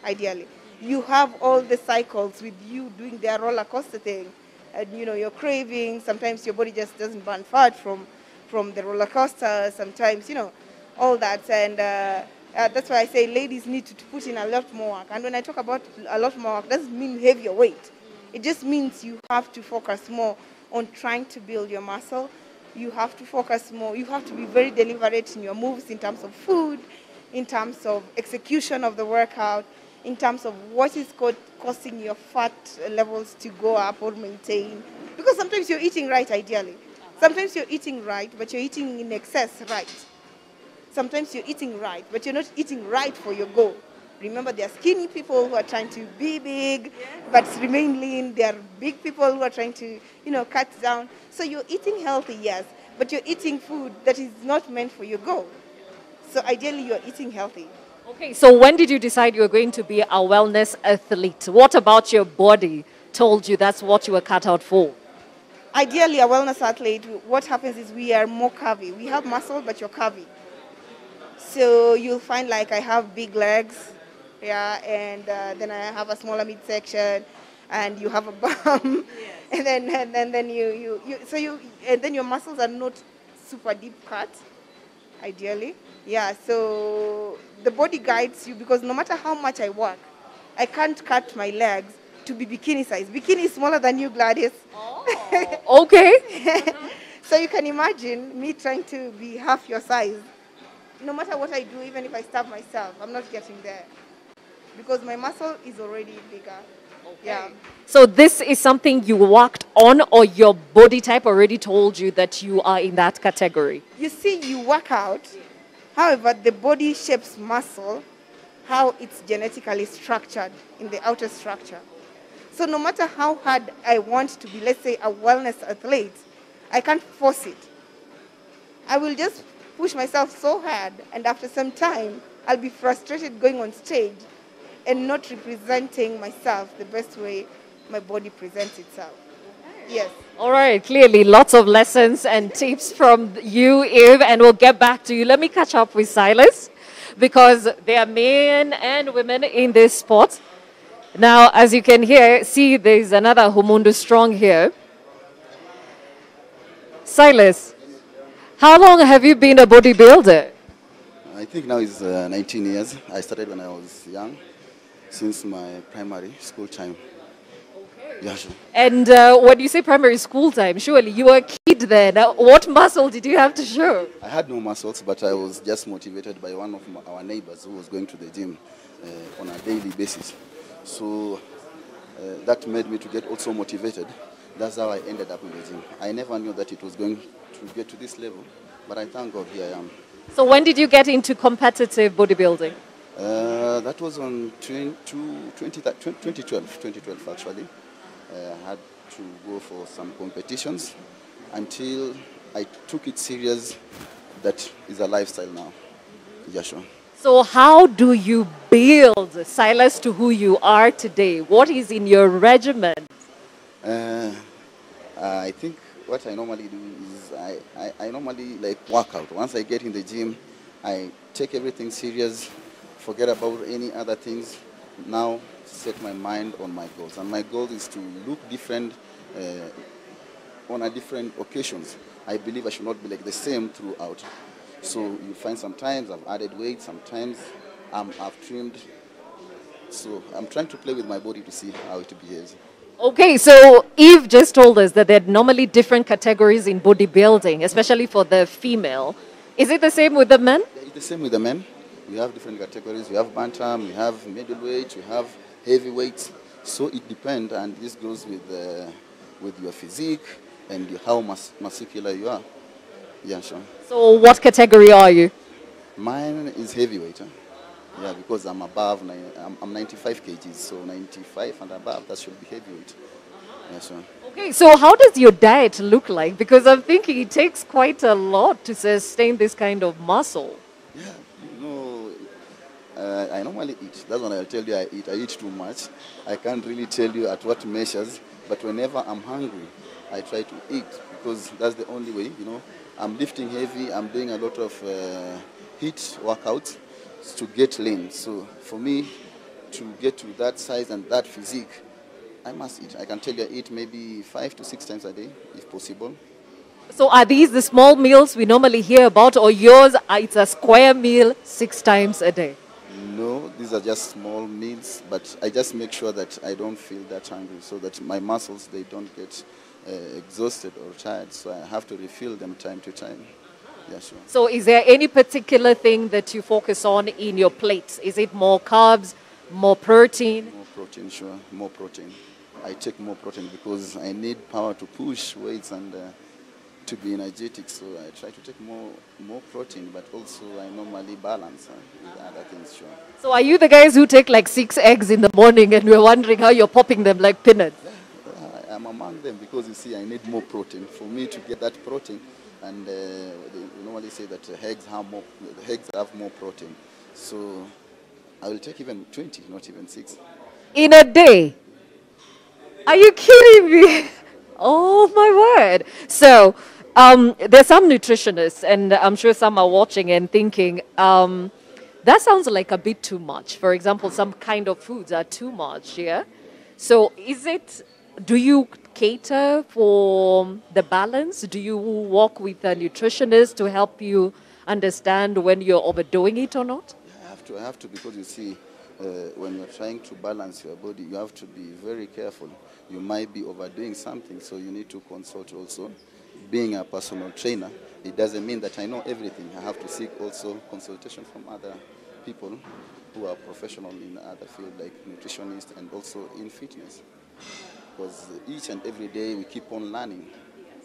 ideally. You have all the cycles with you doing their roller coaster thing, and you're craving, sometimes your body just doesn't burn fat from the roller coaster, sometimes, all that, and that's why I say ladies need to put in a lot more work. And when I talk about a lot more work, doesn't mean heavier weight. It just means you have to focus more on trying to build your muscle. You have to focus more. You have to be very deliberate in your moves in terms of food, in terms of execution of the workout, in terms of what is causing your fat levels to go up or maintain. Because sometimes you're eating right, ideally. Sometimes you're eating right, but you're eating in excess right. Sometimes you're eating right, but you're not eating right for your goal. Remember, there are skinny people who are trying to be big, but remain lean. There are big people who are trying to, cut down. So you're eating healthy, yes, but you're eating food that is not meant for your goal. So ideally, you're eating healthy. Okay, so when did you decide you were going to be a wellness athlete? What about your body told you that's what you were cut out for? Ideally, a wellness athlete, what happens is we are more curvy. We have muscle, but you're curvy. So you'll find like I have big legs, yeah, and then I have a smaller midsection, and you have a bum, and then your muscles are not super deep cut, ideally, yeah. So the body guides you because no matter how much I work, I can't cut my legs to be bikini size. Bikini is smaller than you, Gladys. Oh, okay. So you can imagine me trying to be half your size. No matter what I do, even if I starve myself, I'm not getting there because my muscle is already bigger. Okay. Yeah. So this is something you worked on, or your body type already told you that you are in that category? You see, you work out. However, the body shapes muscle, how it's genetically structured in the outer structure. So no matter how hard I want to be, let's say, a wellness athlete, I can't force it. I will just push myself so hard, and after some time, I'll be frustrated going on stage and not representing myself the best way my body presents itself. Yes. All right, clearly lots of lessons and tips from you, Eve, and we'll get back to you. Let me catch up with Silas because there are men and women in this sport. Now, as you can see, there's another Humundo Strong here. Silas, how long have you been a bodybuilder? I think now it's 19 years. I started when I was young, since my primary school time. Okay. Yeah, sure. And when you say primary school time, surely you were a kid then. What muscle did you have to show? I had no muscles, but I was just motivated by one of our neighbors who was going to the gym on a daily basis. So that made me to get also motivated. That's how I ended up in the gym. I never knew that it was going to get to this level, but I thank God here I am. So when did you get into competitive bodybuilding? That was on 2012 actually. I had to go for some competitions until I took it serious. That is a lifestyle now. Yeah, sure. So how do you build Silas to who you are today? What is in your regimen? I think what I normally do is I normally like work out. Once I get in the gym, I take everything serious, forget about any other things. Now set my mind on my goals. And my goal is to look different on a different occasions. I believe I should not be like the same throughout. So you find sometimes I've added weight, sometimes I've trimmed. So I'm trying to play with my body to see how it behaves. Okay, so Eve just told us that there are normally different categories in bodybuilding, especially for the female. Is it the same with the men? It's the same with the men. We have different categories. We have bantam, we have middleweight, we have heavyweight. So it depends, and this goes with your physique and how muscular you are. Yeah, sure. So what category are you? Mine is heavyweight. Yeah, because I'm above, I'm 95 kgs, so 95 and above, that should be heavyweight. Yeah, sure. Okay, so how does your diet look like? Because I'm thinking it takes quite a lot to sustain this kind of muscle. Yeah, you know, I normally eat. That's when I'll tell you I eat. I eat too much. I can't really tell you at what measures, but whenever I'm hungry, I try to eat because that's the only way, you know. I'm lifting heavy, I'm doing a lot of HIIT workouts to get lean. So for me to get to that size and that physique, I must eat. I can tell you I eat maybe 5 to 6 times a day, if possible. So are these the small meals we normally hear about, or yours, it's a square meal 6 times a day? No, these are just small meals, but I just make sure that I don't feel that hungry so that my muscles, they don't get exhausted or tired. So I have to refill them time to time. Yeah, sure. So is there any particular thing that you focus on in your plates? Is it more carbs, more protein? More protein, sure, more protein. I take more protein because I need power to push weights and to be energetic. So I try to take more protein, but also I normally balance with other things, sure. So are you the guys who take like 6 eggs in the morning and we're wondering how you're popping them like peanuts? I'm among them because you see I need more protein. For me to get that protein, and they normally say that eggs have more protein. So I will take even 20, not even 6. In a day? Are you kidding me? Oh my word. So there's some nutritionists, and I'm sure some are watching and thinking, that sounds like a bit too much. For example, some kind of foods are too much, yeah? So do you cater for the balance? Do you work with a nutritionist to help you understand when you're overdoing it or not? I have to because you see, when you're trying to balance your body, you have to be very careful. You might be overdoing something, so you need to consult also. Being a personal trainer, it doesn't mean that I know everything. I have to seek also consultation from other people who are professional in other fields like nutritionists and also in fitness. Because each and every day we keep on learning.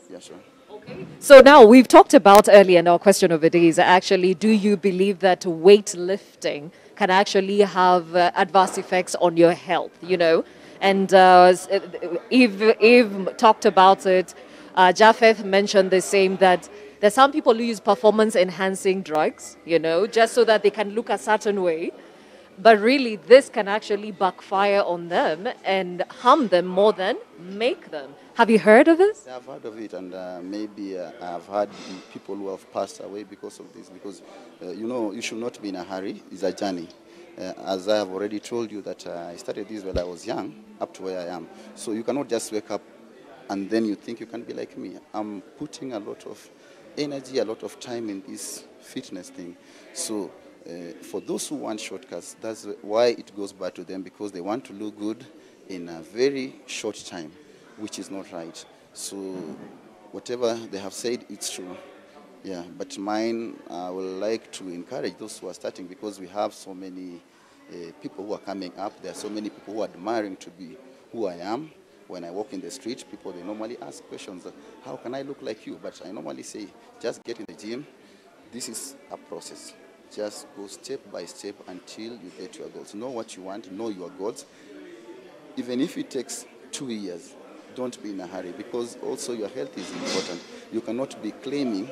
Yeah, sure. Okay. So now we've talked about earlier, and our question of the day is actually, do you believe that weightlifting can actually have adverse effects on your health, you know? And Eve talked about it. Japheth mentioned the same, that there's some people who use performance-enhancing drugs, you know, just so that they can look a certain way. But really, this can actually backfire on them and harm them more than make them. Have you heard of this? I've heard of it, and maybe I've heard people who have passed away because of this. Because, you know, you should not be in a hurry. It's a journey. As I have already told you that I started this when I was young, up to where I am. So you cannot just wake up and then you think you can be like me. I'm putting a lot of energy, a lot of time in this fitness thing. So for those who want shortcuts, that's why it goes back to them, because they want to look good in a very short time, which is not right. So whatever they have said, it's true. Yeah, but mine, I would like to encourage those who are starting, because we have so many people who are coming up. There are so many people who are admiring to be who I am. When I walk in the street, people, they normally ask questions, how can I look like you? But I normally say, just get in the gym. This is a process. Just go step by step until you get your goals. Know what you want, know your goals. Even if it takes 2 years, don't be in a hurry, because also your health is important. You cannot be claiming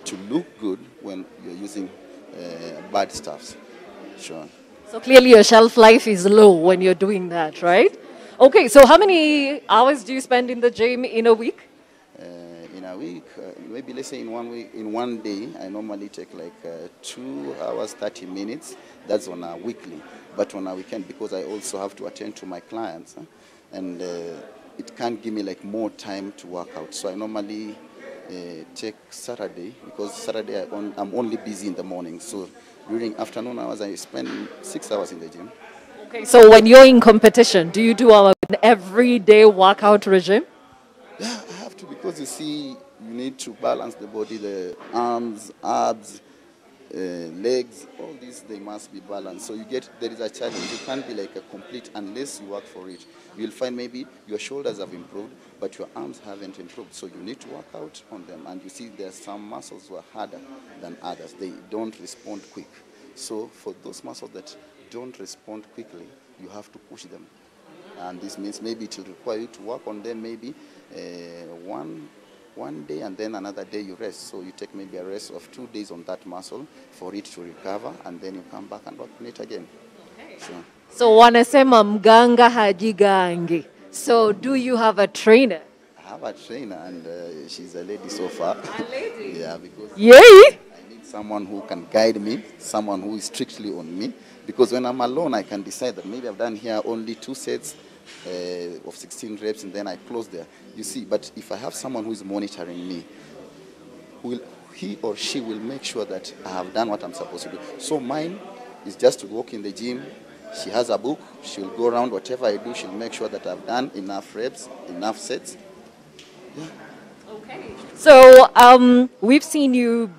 to look good when you're using bad stuffs. Sure. So clearly your shelf life is low when you're doing that, right? Okay, so how many hours do you spend in the gym in a week? In a week, maybe let's say in 1 week, in 1 day, I normally take like 2 hours, 30 minutes. That's on a weekly. But on a weekend, because I also have to attend to my clients, and it can't give me like more time to work out. So I normally take Saturday, because Saturday I'm only busy in the morning. So during afternoon hours, I spend 6 hours in the gym. Okay, so when you're in competition, do you do a everyday workout regime? Yeah, I have to, because you see, you need to balance the body, the arms, abs, legs, all these, they must be balanced. So there is a challenge. You can't be like a complete unless you work for it. You'll find maybe your shoulders have improved, but your arms haven't improved. So you need to work out on them. And you see there's some muscles who are harder than others. They don't respond quick. So for those muscles that don't respond quickly, you have to push them. And this means maybe it will require you to work on them maybe one day, and then another day you rest. So you take maybe a rest of 2 days on that muscle for it to recover, and then you come back and work on it again. Okay. So wanasema mganga hajigangi. So do you have a trainer? I have a trainer, and she's a lady so far. A lady? Yeah, because Yay! I need someone who can guide me, someone who is strictly on me. Because when I'm alone, I can decide that maybe I've done here only 2 sets of 16 reps, and then I close there. You see, but if I have someone who is monitoring me, he or she will make sure that I have done what I'm supposed to do. So mine is just to walk in the gym. She has a book. She'll go around whatever I do. She'll make sure that I've done enough reps, enough sets. Yeah. Okay. So we've seen you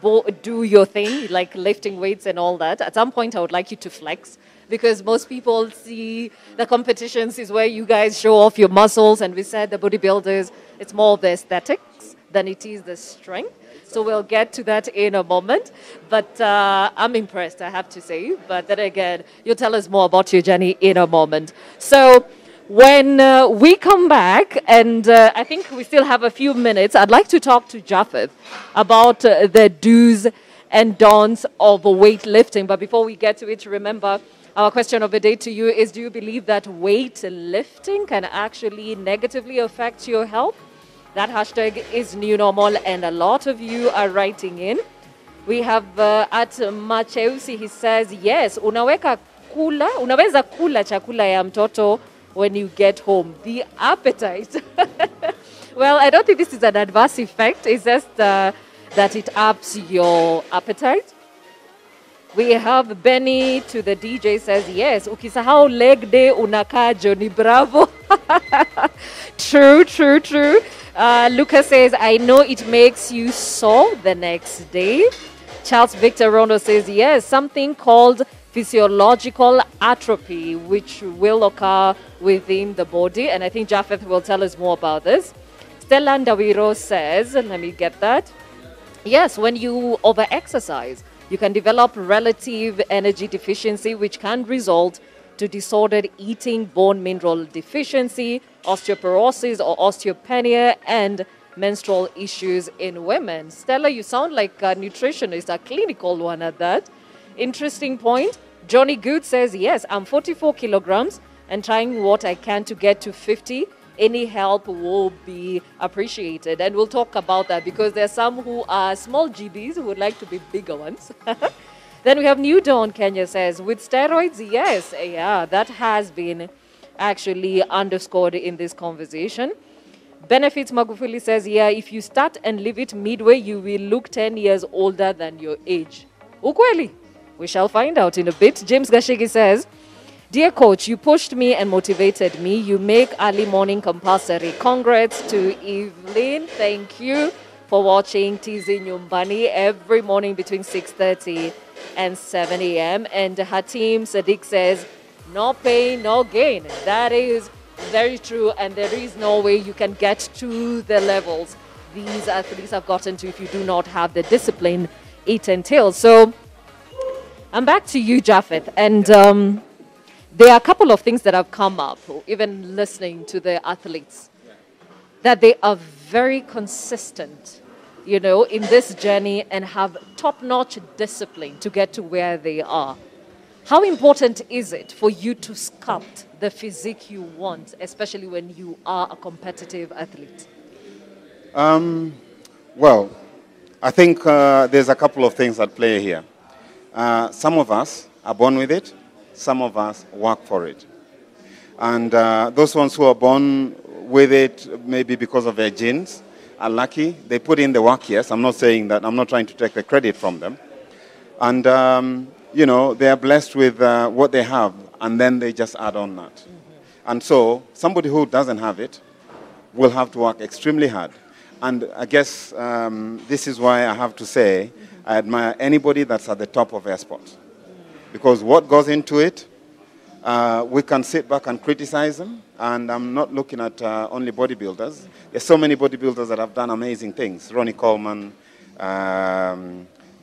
do your thing, like lifting weights and all that. At some point, I would like you to flex, because most people see the competitions is where you guys show off your muscles, and we said the bodybuilders, it's more of the aesthetics than it is the strength. So we'll get to that in a moment. But I'm impressed, I have to say. But then again, you'll tell us more about your journey in a moment. So when we come back, and I think we still have a few minutes, I'd like to talk to Japheth about the do's and don'ts of weightlifting. But before we get to it, remember, our question of the day to you is, do you believe that weightlifting can actually negatively affect your health? That hashtag is new normal, and a lot of you are writing in. We have at Macheusi, he says, yes, unaweza kula chakula ya mtoto when you get home. The appetite. Well, I don't think this is an adverse effect. It's just that it ups your appetite. We have Benny to the DJ says, yes, ukisahau leg day unakaa Johnny Bravo. True, true, true. Lucas says, I know it makes you sore the next day. Charles Victor Rondo says, yes, something called physiological atrophy, which will occur within the body. And I think Japheth will tell us more about this. Stella Ndawiro says, let me get that. Yes, when you over-exercise, you can develop relative energy deficiency, which can result to disordered eating, bone mineral deficiency, osteoporosis or osteopenia, and menstrual issues in women. Stella, you sound like a nutritionist, a clinical one at that. Interesting point. Johnny Good says, yes, I'm 44 kilograms and trying what I can to get to 50. Any help will be appreciated. And we'll talk about that, because there are some who are small GBs who would like to be bigger ones. Then we have New Dawn Kenya says, with steroids, yes, yeah, that has been actually underscored in this conversation. Benefits Magufuli says, yeah, if you start and leave it midway, you will look 10 years older than your age. Ukweli? We shall find out in a bit. James Gashigi says, dear coach, you pushed me and motivated me. You make early morning compulsory. Congrats to Evelyn. Thank you for watching Tizi Nyumbani every morning between 6:30 and 7 a.m. And Hatim Sadiq says, no pain, no gain. That is very true, and there is no way you can get to the levels these athletes have gotten to if you do not have the discipline it entails. So I'm back to you, Japheth, and there are a couple of things that have come up, even listening to the athletes, that they are very consistent, you know, in this journey and have top-notch discipline to get to where they are. How important is it for you to sculpt the physique you want, especially when you are a competitive athlete? Well, I think there's a couple of things at play here. Some of us are born with it. Some of us work for it. And those ones who are born with it, maybe because of their genes, are lucky. They put in the work, yes. I'm not saying that. I'm not trying to take the credit from them. And, you know, they are blessed with what they have, and then they just add on that. And so somebody who doesn't have it will have to work extremely hard. And I guess this is why I have to say I admire anybody that's at the top of their sport. Because what goes into it, we can sit back and criticize them. And I'm not looking at only bodybuilders. There's so many bodybuilders that have done amazing things. Ronnie Coleman,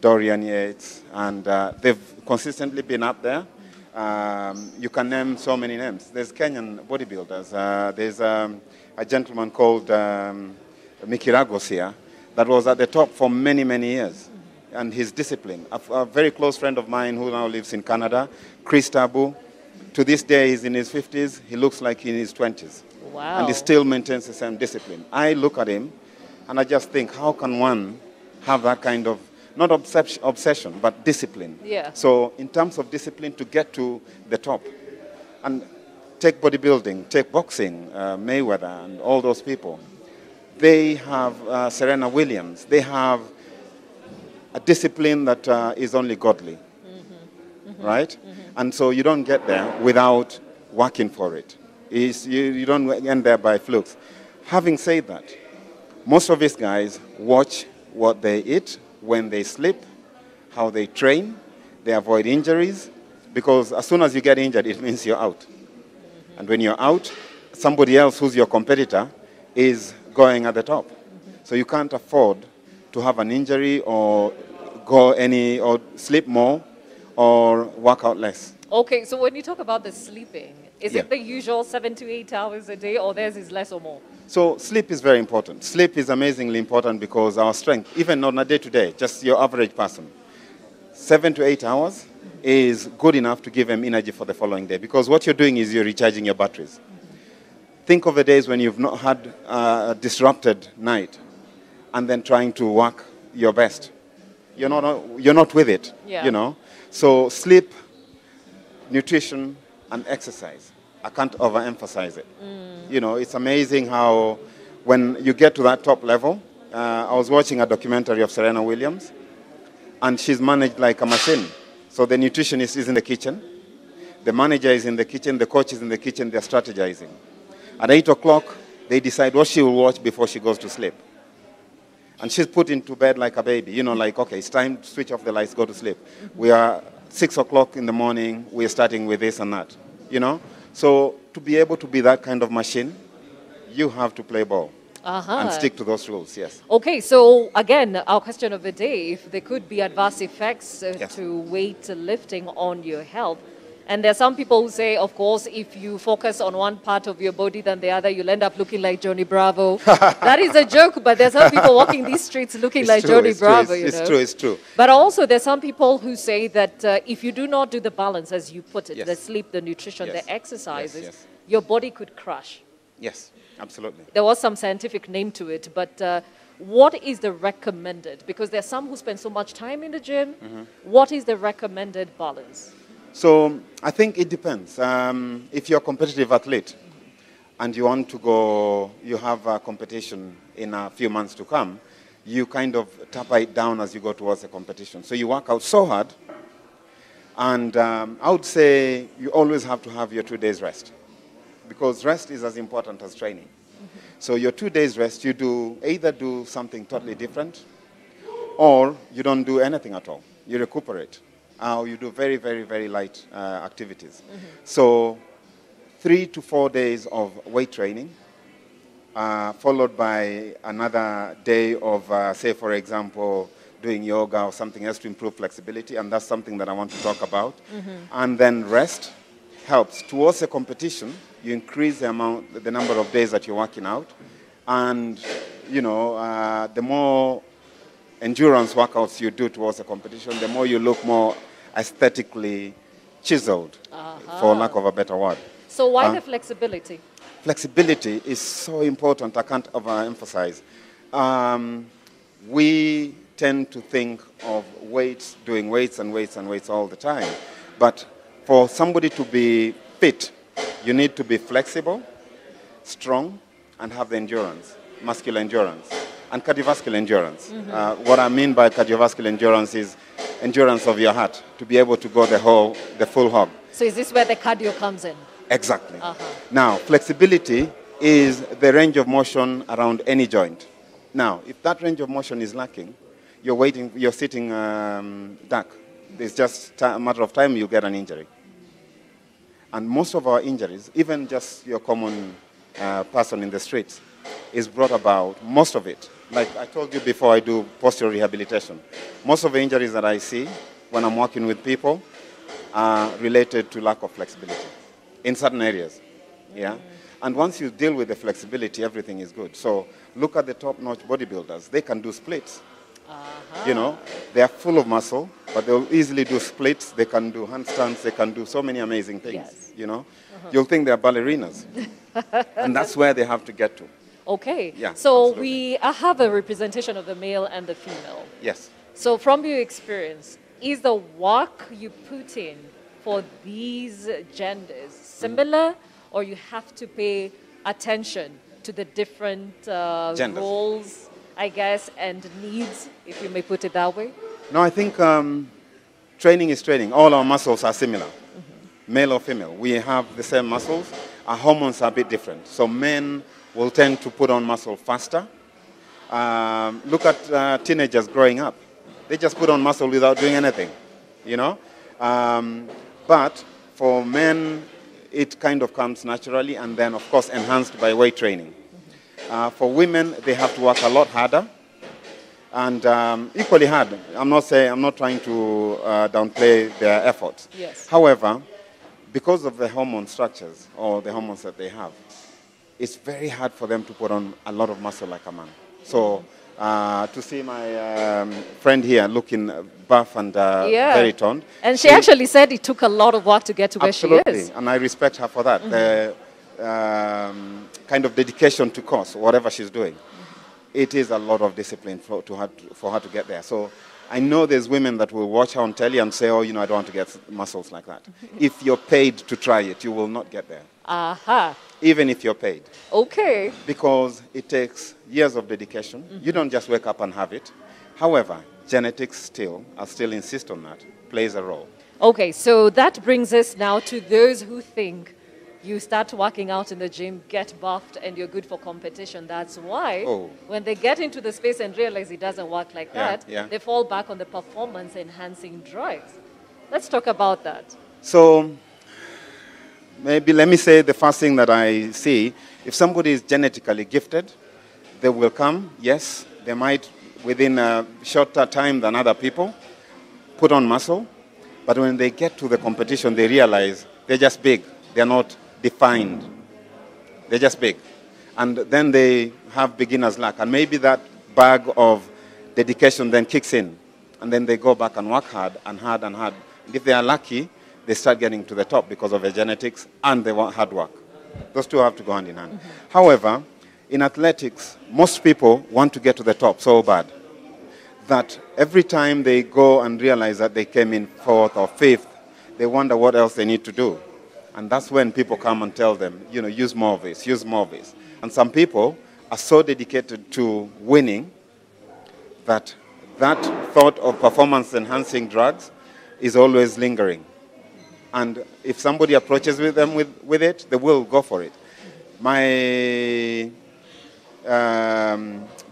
Dorian Yates, and they've consistently been up there. You can name so many names. There's Kenyan bodybuilders. There's a gentleman called Mickey Ragos here that was at the top for many, many years. And his discipline. A very close friend of mine who now lives in Canada, Chris Tabu, to this day he's in his 50s. He looks like in his 20s. Wow. And he still maintains the same discipline. I look at him and I just think, how can one have that kind of, not obsession, but discipline? Yeah. So in terms of discipline to get to the top, and take bodybuilding, take boxing, Mayweather and all those people, they have Serena Williams, they have a discipline that is only godly, right? And so you don't get there without working for it. You don't end there by flukes. Having said that, most of these guys watch what they eat, when they sleep, how they train, they avoid injuries, because as soon as you get injured, it means you're out. And when you're out, somebody else who's your competitor is going at the top. So you can't afford to have an injury or or sleep more or work out less. Okay, so when you talk about the sleeping, is Yeah. it the usual 7 to 8 hours a day, or theirs is less or more? So sleep is very important. Sleep is amazingly important because our strength, even on a day-to-day, just your average person, 7 to 8 hours is good enough to give them energy for the following day, because what you're doing is you're recharging your batteries. Think of the days when you've not had a disrupted night and then trying to work your best. You're not with it, Yeah. you know. So sleep, nutrition, and exercise. I can't overemphasize it. You know, it's amazing how when you get to that top level, I was watching a documentary of Serena Williams, and she's managed like a machine. So the nutritionist is in the kitchen, the manager is in the kitchen, the coach is in the kitchen, they're strategizing. At 8 o'clock, they decide what she will watch before she goes to sleep. And she's put into bed like a baby, you know, like, okay, it's time to switch off the lights, go to sleep. We are 6 o'clock in the morning, we're starting with this and that, you know? So to be able to be that kind of machine, you have to play ball and stick to those rules, yes. Okay, so again, our question of the day, if there could be adverse effects Yes. to weight lifting on your health. And there are some people who say, of course, if you focus on one part of your body than the other, you'll end up looking like Johnny Bravo. That is a joke, but there's some people walking these streets looking like Johnny Bravo, you know. It's true, it's true. But also there's some people who say that if you do not do the balance, as you put it, Yes. the sleep, the nutrition, Yes. the exercises, Yes, yes. your body could crash. Yes, absolutely. There was some scientific name to it, but what is the recommended? Because there's some who spend so much time in the gym. What is the recommended balance? So I think it depends. If you're a competitive athlete and you want to go, you have a competition in a few months to come, you kind of taper it down as you go towards the competition. So you work out so hard, and I would say you always have to have your 2 days rest, because rest is as important as training. So your 2 days rest, you either do something totally different, or you don't do anything at all. You recuperate. You do very, very, very light activities. So 3 to 4 days of weight training, followed by another day of, say, for example, doing yoga or something else to improve flexibility, and that's something that I want to talk about. And then rest helps. Towards the competition, you increase the number of days that you're working out, and, you know, the more endurance workouts you do towards the competition, the more you look more aesthetically chiseled, for lack of a better word. So why the flexibility? Flexibility is so important, I can't overemphasize. We tend to think of weights, doing weights and weights and weights all the time. But for somebody to be fit, you need to be flexible, strong, and have the endurance, muscular endurance, and cardiovascular endurance. What I mean by cardiovascular endurance is endurance of your heart, to be able to go the full hog. So is this where the cardio comes in? Exactly. Now, flexibility is the range of motion around any joint. Now, if that range of motion is lacking, you're sitting duck. It's just a matter of time you get an injury. And most of our injuries, even just your common person in the streets, is brought about, most of it. Like I told you before, I do postural rehabilitation. Most of the injuries that I see when I'm working with people are related to lack of flexibility in certain areas. Yeah? And once you deal with the flexibility, everything is good. So look at the top-notch bodybuilders. They can do splits. You know, they are full of muscle, but they'll easily do splits. They can do handstands. They can do so many amazing things. Yes. You know, you'll think they're ballerinas. And that's where they have to get to. Okay. Yeah, so we have a representation of the male and the female. Yes. So from your experience, is the work you put in for these genders similar, or you have to pay attention to the different roles, I guess, and needs, if you may put it that way? No, I think training is training. All our muscles are similar, male or female. We have the same muscles. Our hormones are a bit different. So men will tend to put on muscle faster. Look at teenagers growing up. They just put on muscle without doing anything, you know? But for men, it kind of comes naturally and then, of course, enhanced by weight training. For women, they have to work a lot harder and equally hard. I'm not trying to downplay their efforts. Yes. However, because of the hormone structures or the hormones that they have, it's very hard for them to put on a lot of muscle like a man. So to see my friend here looking buff and very toned. And she actually said it took a lot of work to get to where she is. And I respect her for that. The kind of dedication to cause, whatever she's doing. It is a lot of discipline for her to get there. So I know there's women that will watch her on telly and say, oh, you know, I don't want to get muscles like that. If you're paid to try it, you will not get there. Even if you're paid. Okay. Because it takes years of dedication. You don't just wake up and have it. However, genetics I'll still insist on that, plays a role. Okay, so that brings us now to those who think you start working out in the gym, get buffed, and you're good for competition. That's why when they get into the space and realize it doesn't work like that, they fall back on the performance-enhancing drugs. Let's talk about that. So maybe let me say the first thing that I see, if somebody is genetically gifted, they will come, yes, they might, within a shorter time than other people, put on muscle, but when they get to the competition, they realize they're just big. They're not defined. They're just big. And then they have beginner's luck. And maybe that bag of dedication then kicks in. And then they go back and work hard and hard and hard. And if they are lucky, they start getting to the top because of their genetics and they want hard work. Those two have to go hand in hand. However, in athletics, most people want to get to the top so bad that every time they go and realize that they came in 4th or 5th, they wonder what else they need to do. And that's when people come and tell them, you know, use more of this, use more of this. And some people are so dedicated to winning that that thought of performance-enhancing drugs is always lingering. And if somebody approaches them with it, they will go for it. My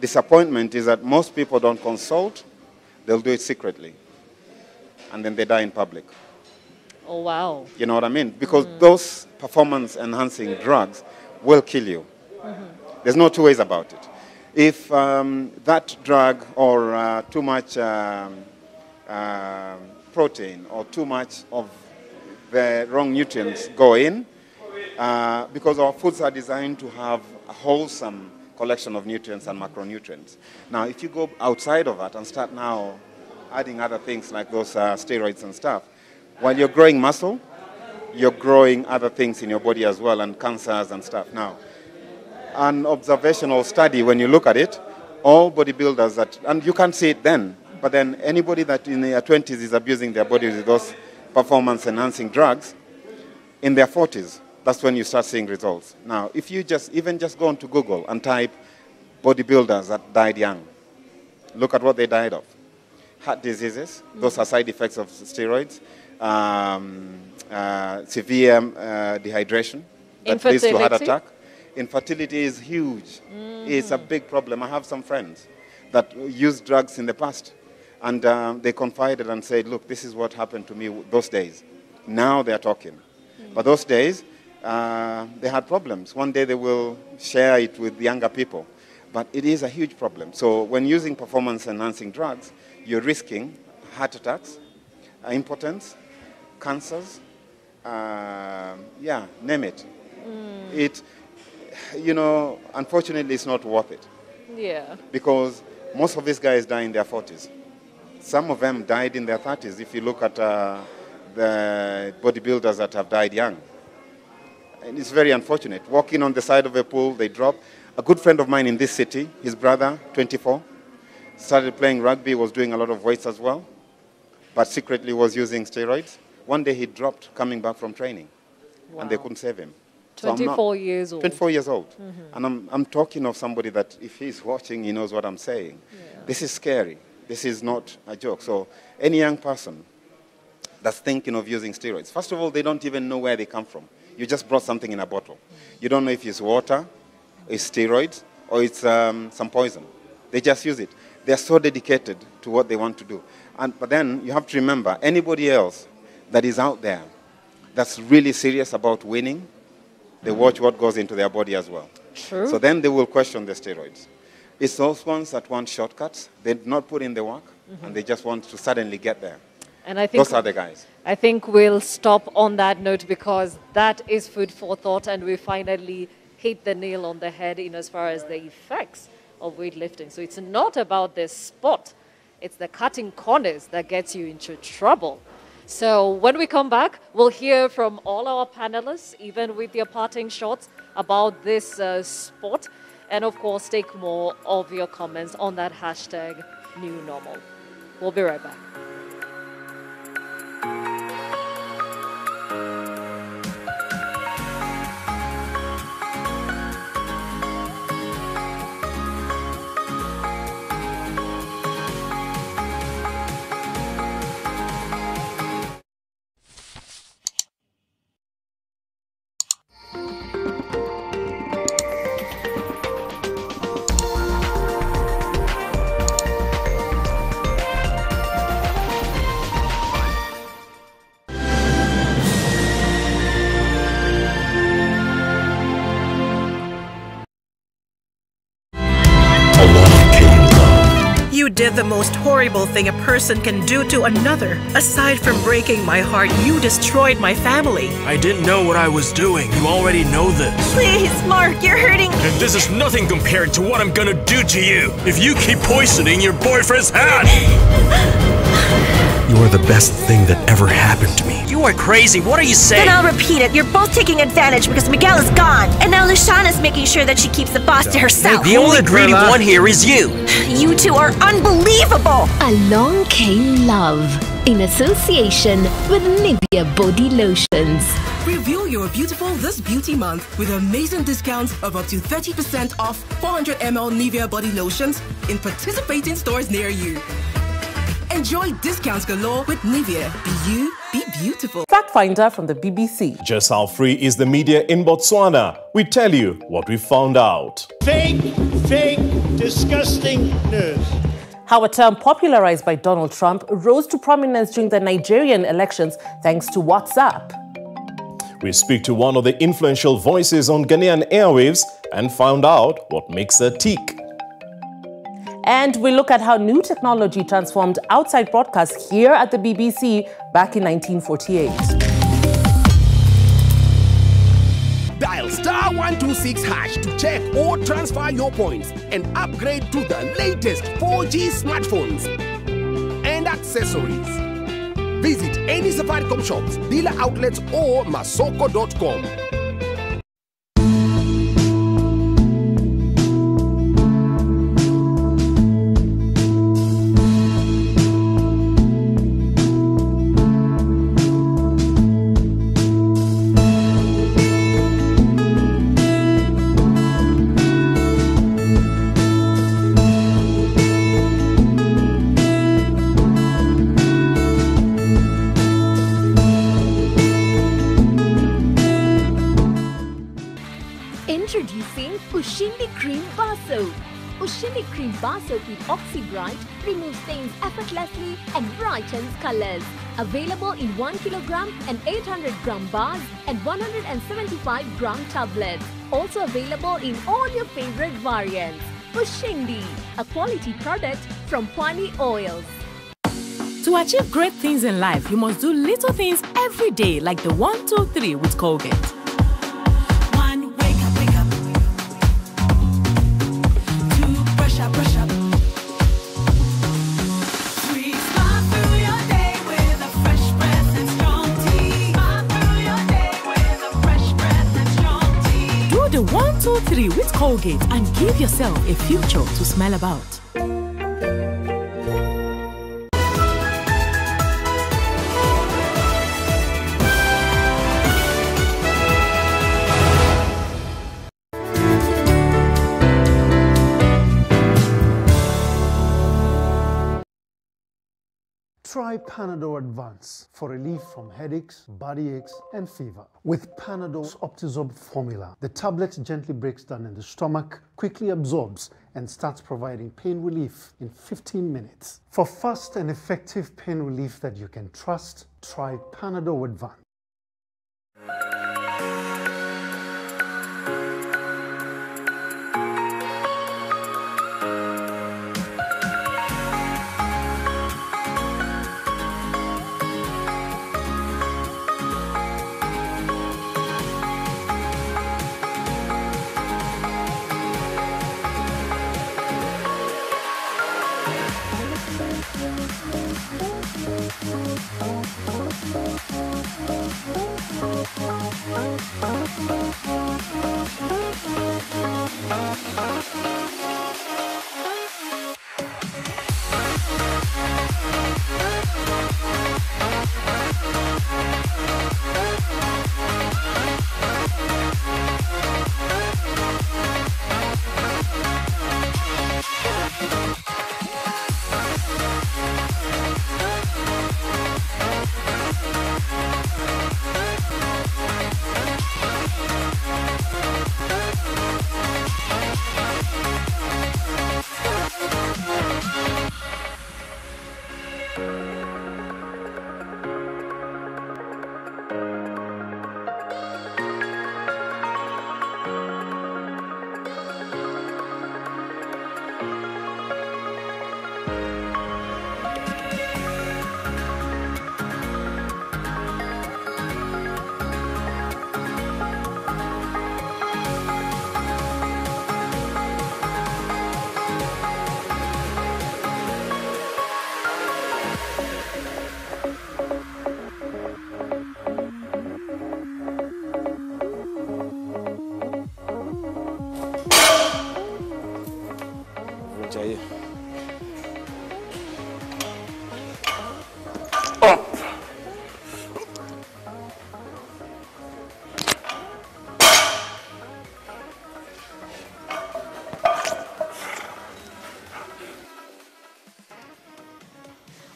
disappointment is that most people don't consult. They'll do it secretly. And then they die in public. Oh, wow. You know what I mean? Because those performance-enhancing drugs will kill you. There's no two ways about it. If that drug or too much protein or too much of the wrong nutrients go in, because our foods are designed to have a wholesome collection of nutrients and macronutrients. Now, if you go outside of that and start now adding other things like those steroids and stuff, while you're growing muscle, you're growing other things in your body as well, and cancers and stuff. Now, an observational study, when you look at it, all bodybuilders that, and you can't see it then, but then anybody that in their 20s is abusing their body with those performance-enhancing drugs, in their 40s, that's when you start seeing results. Now, if you even just go onto Google and type bodybuilders that died young, look at what they died of. Heart diseases, those are side effects of steroids. severe dehydration that leads to heart attack. Infertility is huge. It's a big problem. I have some friends that used drugs in the past, and they confided and said, look, this is what happened to me those days. Now they're talking. But those days, they had problems. One day they will share it with younger people. But it is a huge problem. So when using performance-enhancing drugs, you're risking heart attacks, impotence, cancers, name it. It, unfortunately, it's not worth it. Yeah. Because most of these guys die in their 40s. Some of them died in their 30s. If you look at the bodybuilders that have died young. And it's very unfortunate. Walking on the side of a pool, they drop. A good friend of mine in this city, his brother, 24, started playing rugby, was doing a lot of weights as well, but secretly was using steroids. One day he dropped coming back from training, and they couldn't save him. 24 years old. 24 years old. And I'm talking of somebody that if he's watching, he knows what I'm saying. Yeah. This is scary. This is not a joke. So any young person that's thinking of using steroids, first of all, they don't even know where they come from. You just brought something in a bottle. You don't know if it's water, it's steroids, or it's some poison. They just use it. They're so dedicated to what they want to do. But then you have to remember, anybody else that is out there that's really serious about winning, they watch what goes into their body as well. True. So then they will question the steroids. It's those ones that want shortcuts. They do not put in the work, and they just want to suddenly get there. And I think those are the guys. I think we'll stop on that note because that is food for thought, and we finally hit the nail on the head in as far as the effects of weightlifting. So it's not about the sport. It's the cutting corners that gets you into trouble. So when we come back, we'll hear from all our panelists, even with their parting shots, about this sport. And of course, take more of your comments on that hashtag New Normal. We'll be right back. You did the most horrible thing a person can do to another. Aside from breaking my heart, you destroyed my family. I didn't know what I was doing. You already know this. Please, Mark, you're hurting. And this is nothing compared to what I'm gonna do to you if you keep poisoning your boyfriend's hat. You are the best thing that ever happened to me. You are crazy. What are you saying? Then I'll repeat it. You're both taking advantage because Miguel is gone. And now Luciana's making sure that she keeps the boss to herself. The only greedy one here is you. You two are unbelievable. Along came love in association with Nivea Body Lotions. Reveal your beautiful this beauty month with amazing discounts of up to 30% off 400 ml Nivea Body Lotions in participating stores near you. Enjoy discounts galore with Nivea. Be you, be beautiful. Fact Finder from the BBC. Just how free is the media in Botswana? We tell you what we found out. Fake, disgusting news. How a term popularized by Donald Trump rose to prominence during the Nigerian elections thanks to WhatsApp. We speak to one of the influential voices on Ghanaian airwaves and found out what makes her tick. And we look at how new technology transformed outside broadcasts here at the BBC back in 1948. Dial *126# to check or transfer your points and upgrade to the latest 4G smartphones and accessories. Visit any Safaricom shops, dealer outlets or masoko.com. Cream Bar Soap. Ushindi Cream Bar Soap with Oxy Bright removes stains effortlessly and brightens colors. Available in 1 kilogram and 800 gram bars and 175 gram tablets. Also available in all your favorite variants. Ushindi, a quality product from Pwani Oils. To achieve great things in life, you must do little things every day, like the 1, 2, 3 with Colgate. 1, wake up, wake up. 2, brush up, brush up. 3, smile through your day with a fresh breath and strong tea. Smile through your day with a fresh breath and strong tea. Do the 1, 2, 3 with Colgate and give yourself a future to smile about. Try Panadol Advance for relief from headaches, body aches, and fever. With Panadol's Optizorb formula, the tablet gently breaks down in the stomach, quickly absorbs, and starts providing pain relief in 15 minutes. For fast and effective pain relief that you can trust, try Panadol Advance.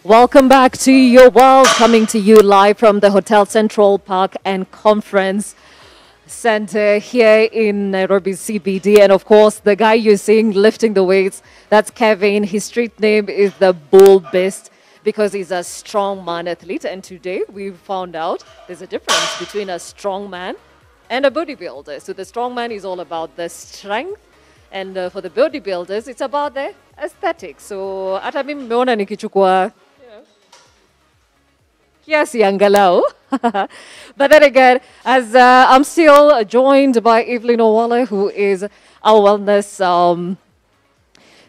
Welcome back to Your World, coming to you live from the Hotel Central Park and Conference Center here in Nairobi CBD. And of course, the guy you're seeing lifting the weights, that's Kevin. His street name is the Bull Beast because he's a strongman athlete. And today we found out there's a difference between a strongman and a bodybuilder. So the strongman is all about the strength. And for the bodybuilders, it's about the aesthetics. So hata mimi nimeona nikichukua kiasi angalau. But then again, as I'm still joined by Evelyn Owala, who is our wellness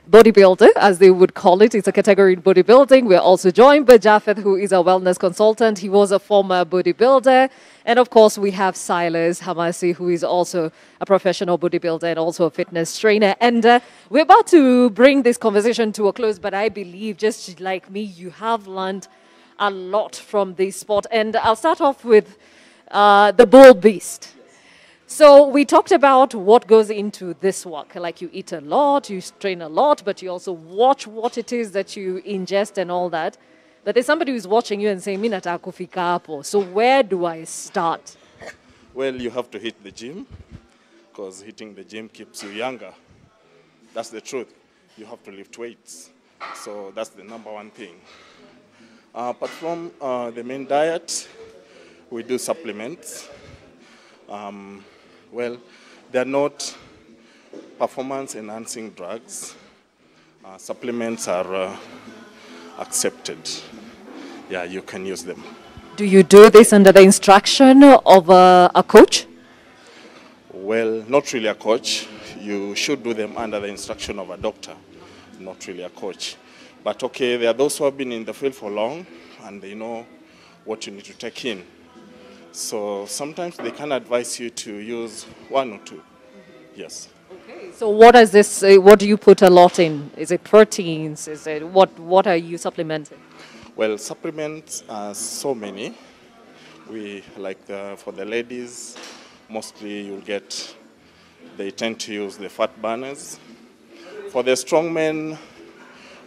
bodybuilder, as they would call it. It's a category in bodybuilding. We're also joined by Japheth, who is a wellness consultant. He was a former bodybuilder. And of course, we have Silas Hamasi, who is also a professional bodybuilder and also a fitness trainer. And we're about to bring this conversation to a close, but I believe, just like me, you have learned a lot from this sport. And I'll start off with the Bull Beast. So we talked about what goes into this work. Like you eat a lot, you train a lot, but you also watch what it is that you ingest and all that. But there's somebody who's watching you and saying, "Mi nataka kufika hapo." So where do I start? Well, you have to hit the gym, because hitting the gym keeps you younger. That's the truth. You have to lift weights. So that's the number one thing. Apart from the main diet, we do supplements. Well, they're not performance-enhancing drugs. Supplements are accepted. Yeah, you can use them. Do you do this under the instruction of a coach? Well, not really a coach. You should do them under the instruction of a doctor, not really a coach. But okay, there are those who have been in the field for long and they know what you need to take in. So sometimes they can advise you to use one or two. Yes. Okay. So what is this? What do you put a lot in? Is it proteins? Is it what are you supplementing? Well, supplements are so many. We for the ladies, mostly you'll get. They tend to use the fat burners. For the strong men,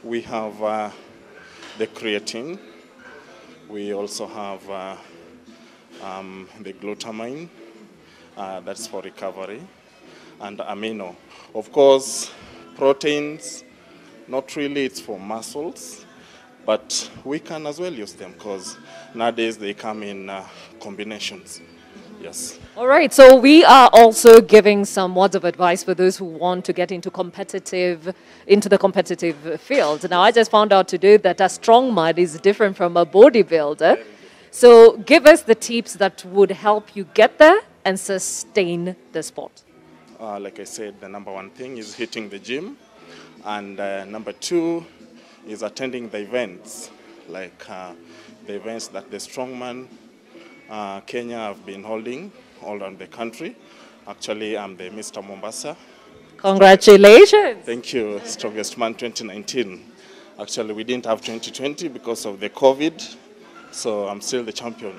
we have the creatine. We also have the glutamine. That's for recovery. And amino. Of course, proteins, not really, it's for muscles, but we can as well use them because nowadays they come in combinations. Yes. All right, so we are also giving some words of advice for those who want to get into the competitive field. Now, I just found out today that a strongman is different from a bodybuilder. So give us the tips that would help you get there and sustain the sport. Like I said, the number one thing is hitting the gym. And number two is attending the events, like the events that the Strongman Kenya have been holding all around the country. Actually, I'm the Mr. Mombasa. Congratulations. Thank you, Strongest Man 2019. Actually, we didn't have 2020 because of the COVID, so I'm still the champion.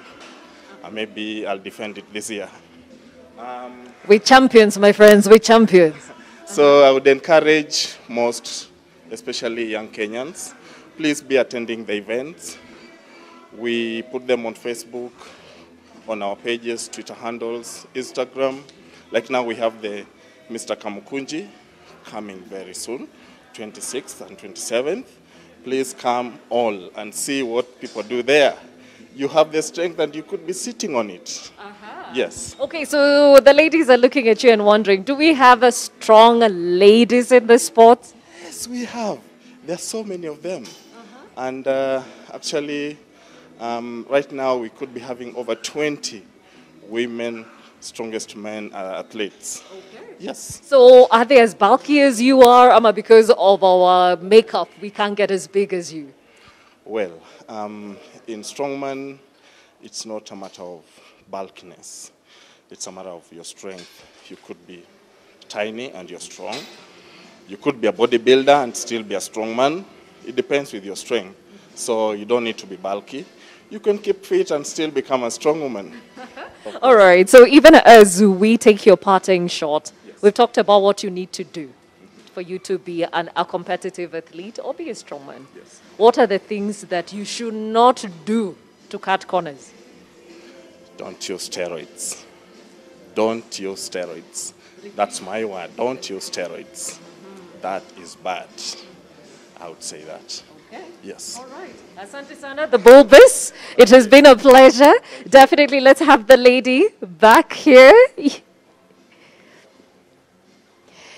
Maybe I'll defend it this year. We champions, my friends, we champions. So I would encourage most, especially young Kenyans, please be attending the events. We put them on Facebook, on our pages, Twitter handles, Instagram. Like now we have the Mr. Kamukunji coming very soon, 26th and 27th. Please come all and see what people do there. You have the strength and you could be sitting on it. Yes. Okay, so the ladies are looking at you and wondering, do we have a strong ladies in the sport? Yes, we have. There are so many of them. And actually, right now we could be having over 20 women strongest men athletes. Okay. Yes. So are they as bulky as you are? Because of our makeup, we can't get as big as you. Well, in strongman, it's not a matter of bulkiness. It's a matter of your strength. You could be tiny and you're strong. You could be a bodybuilder and still be a strongman. It depends with your strength. So you don't need to be bulky. You can keep fit and still become a strong woman. All right. So even as we take your parting shot, we've talked about what you need to do for you to be a competitive athlete or be a strongman. Yes. What are the things that you should not do to cut corners? Don't use steroids. Don't use steroids. That's my word. Don't use steroids. That is bad. I would say that. Okay. Yes. All right. Asante sana, the bulbous. It has been a pleasure. Definitely, let's have the lady back here.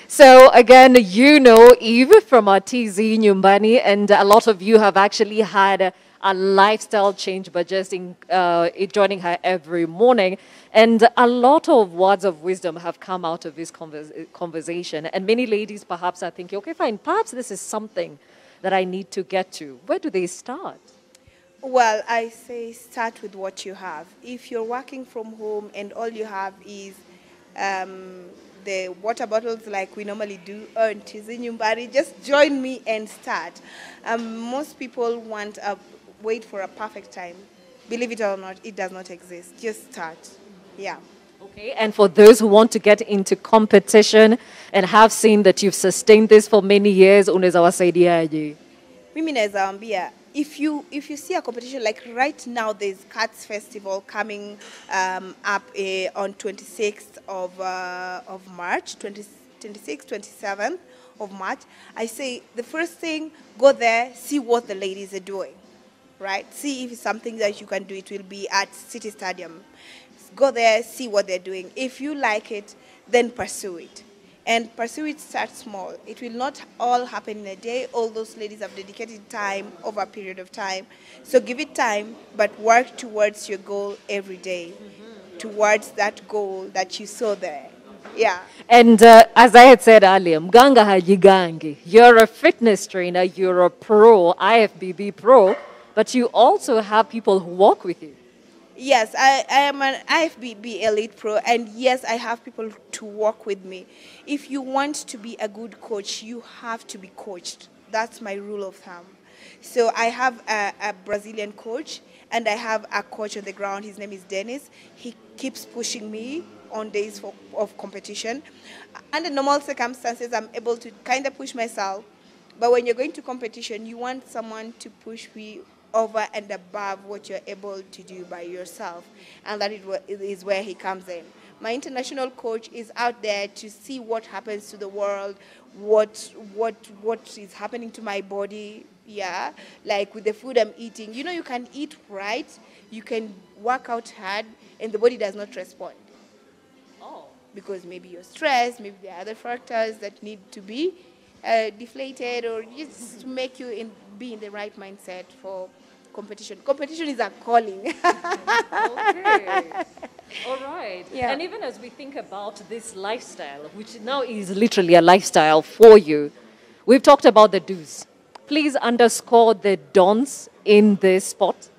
So again, you know Eve from our TZ Nyumbani, and a lot of you have actually had a lifestyle change by just joining her every morning. And a lot of words of wisdom have come out of this conversation. And many ladies perhaps are thinking, okay, fine, perhaps this is something that I need to get to. Where do they start? Well, I say start with what you have. If you're working from home and all you have is the water bottles like we normally do, just join me and start. Most people wait for a perfect time. Believe it or not, it does not exist. Just start. Yeah. Okay, and for those who want to get into competition and have seen that you've sustained this for many years, unaweza wasaidiaje? Mimi naweza waambia, if you see a competition like right now, there's Cats Festival coming up on 26th of March, 26th, 27th of March, I say the first thing, go there, see what the ladies are doing, right? See if it's something that you can do. It will be at City Stadium. Go there, see what they're doing. If you like it, then pursue it. And pursue it, start small. It will not all happen in a day. All those ladies have dedicated time over a period of time. So give it time, but work towards your goal every day, towards that goal that you saw there. Yeah. And as I had said earlier, Mganga hajigangi. You're a fitness trainer, you're a pro, IFBB pro, but you also have people who walk with you. Yes, I am an IFBB Elite Pro, and yes, I have people to work with me. If you want to be a good coach, you have to be coached. That's my rule of thumb. So I have a Brazilian coach, and I have a coach on the ground. His name is Dennis. He keeps pushing me on days of competition. Under normal circumstances, I'm able to kind of push myself. But when you're going to competition, you want someone to push me over and above what you're able to do by yourself. And that is where he comes in. My international coach is out there to see what happens to the world, what is happening to my body, yeah, like with the food I'm eating. You know, you can eat right, you can work out hard, and the body does not respond. Oh. Because maybe you're stressed, maybe there are other factors that need to be deflated, or just to make you be in the right mindset for competition. Competition is a calling. Okay. All right. Yeah. And even as we think about this lifestyle, which now is literally a lifestyle for you, we've talked about the do's. Please underscore the don'ts in this sport.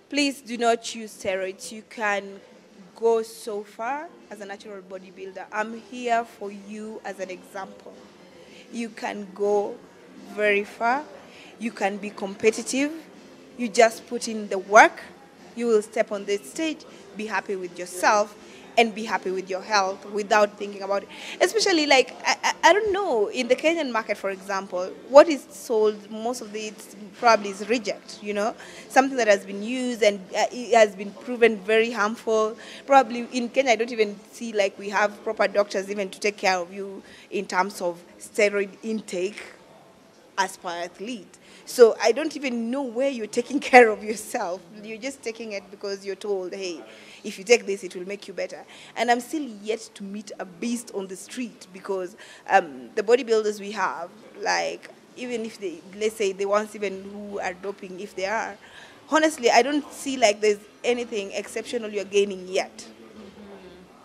Please do not use steroids. You can go so far as a natural bodybuilder. I'm here for you as an example. You can go very far. You can be competitive. You just put in the work. You will step on the stage, be happy with yourself, and be happy with your health without thinking about it. Especially, like, I don't know, in the Kenyan market, for example, what is sold, most of it probably is reject, you know, something that has been used and it has been proven very harmful. Probably in Kenya, I don't even see, like, we have proper doctors even to take care of you in terms of steroid intake as per athlete. So I don't even know where you're taking care of yourself. You're just taking it because you're told, hey, if you take this, it will make you better. And I'm still yet to meet a beast on the street because the bodybuilders we have, like, even if they, let's say the ones even who are doping, if they are, honestly, I don't see like there's anything exceptional you're gaining yet.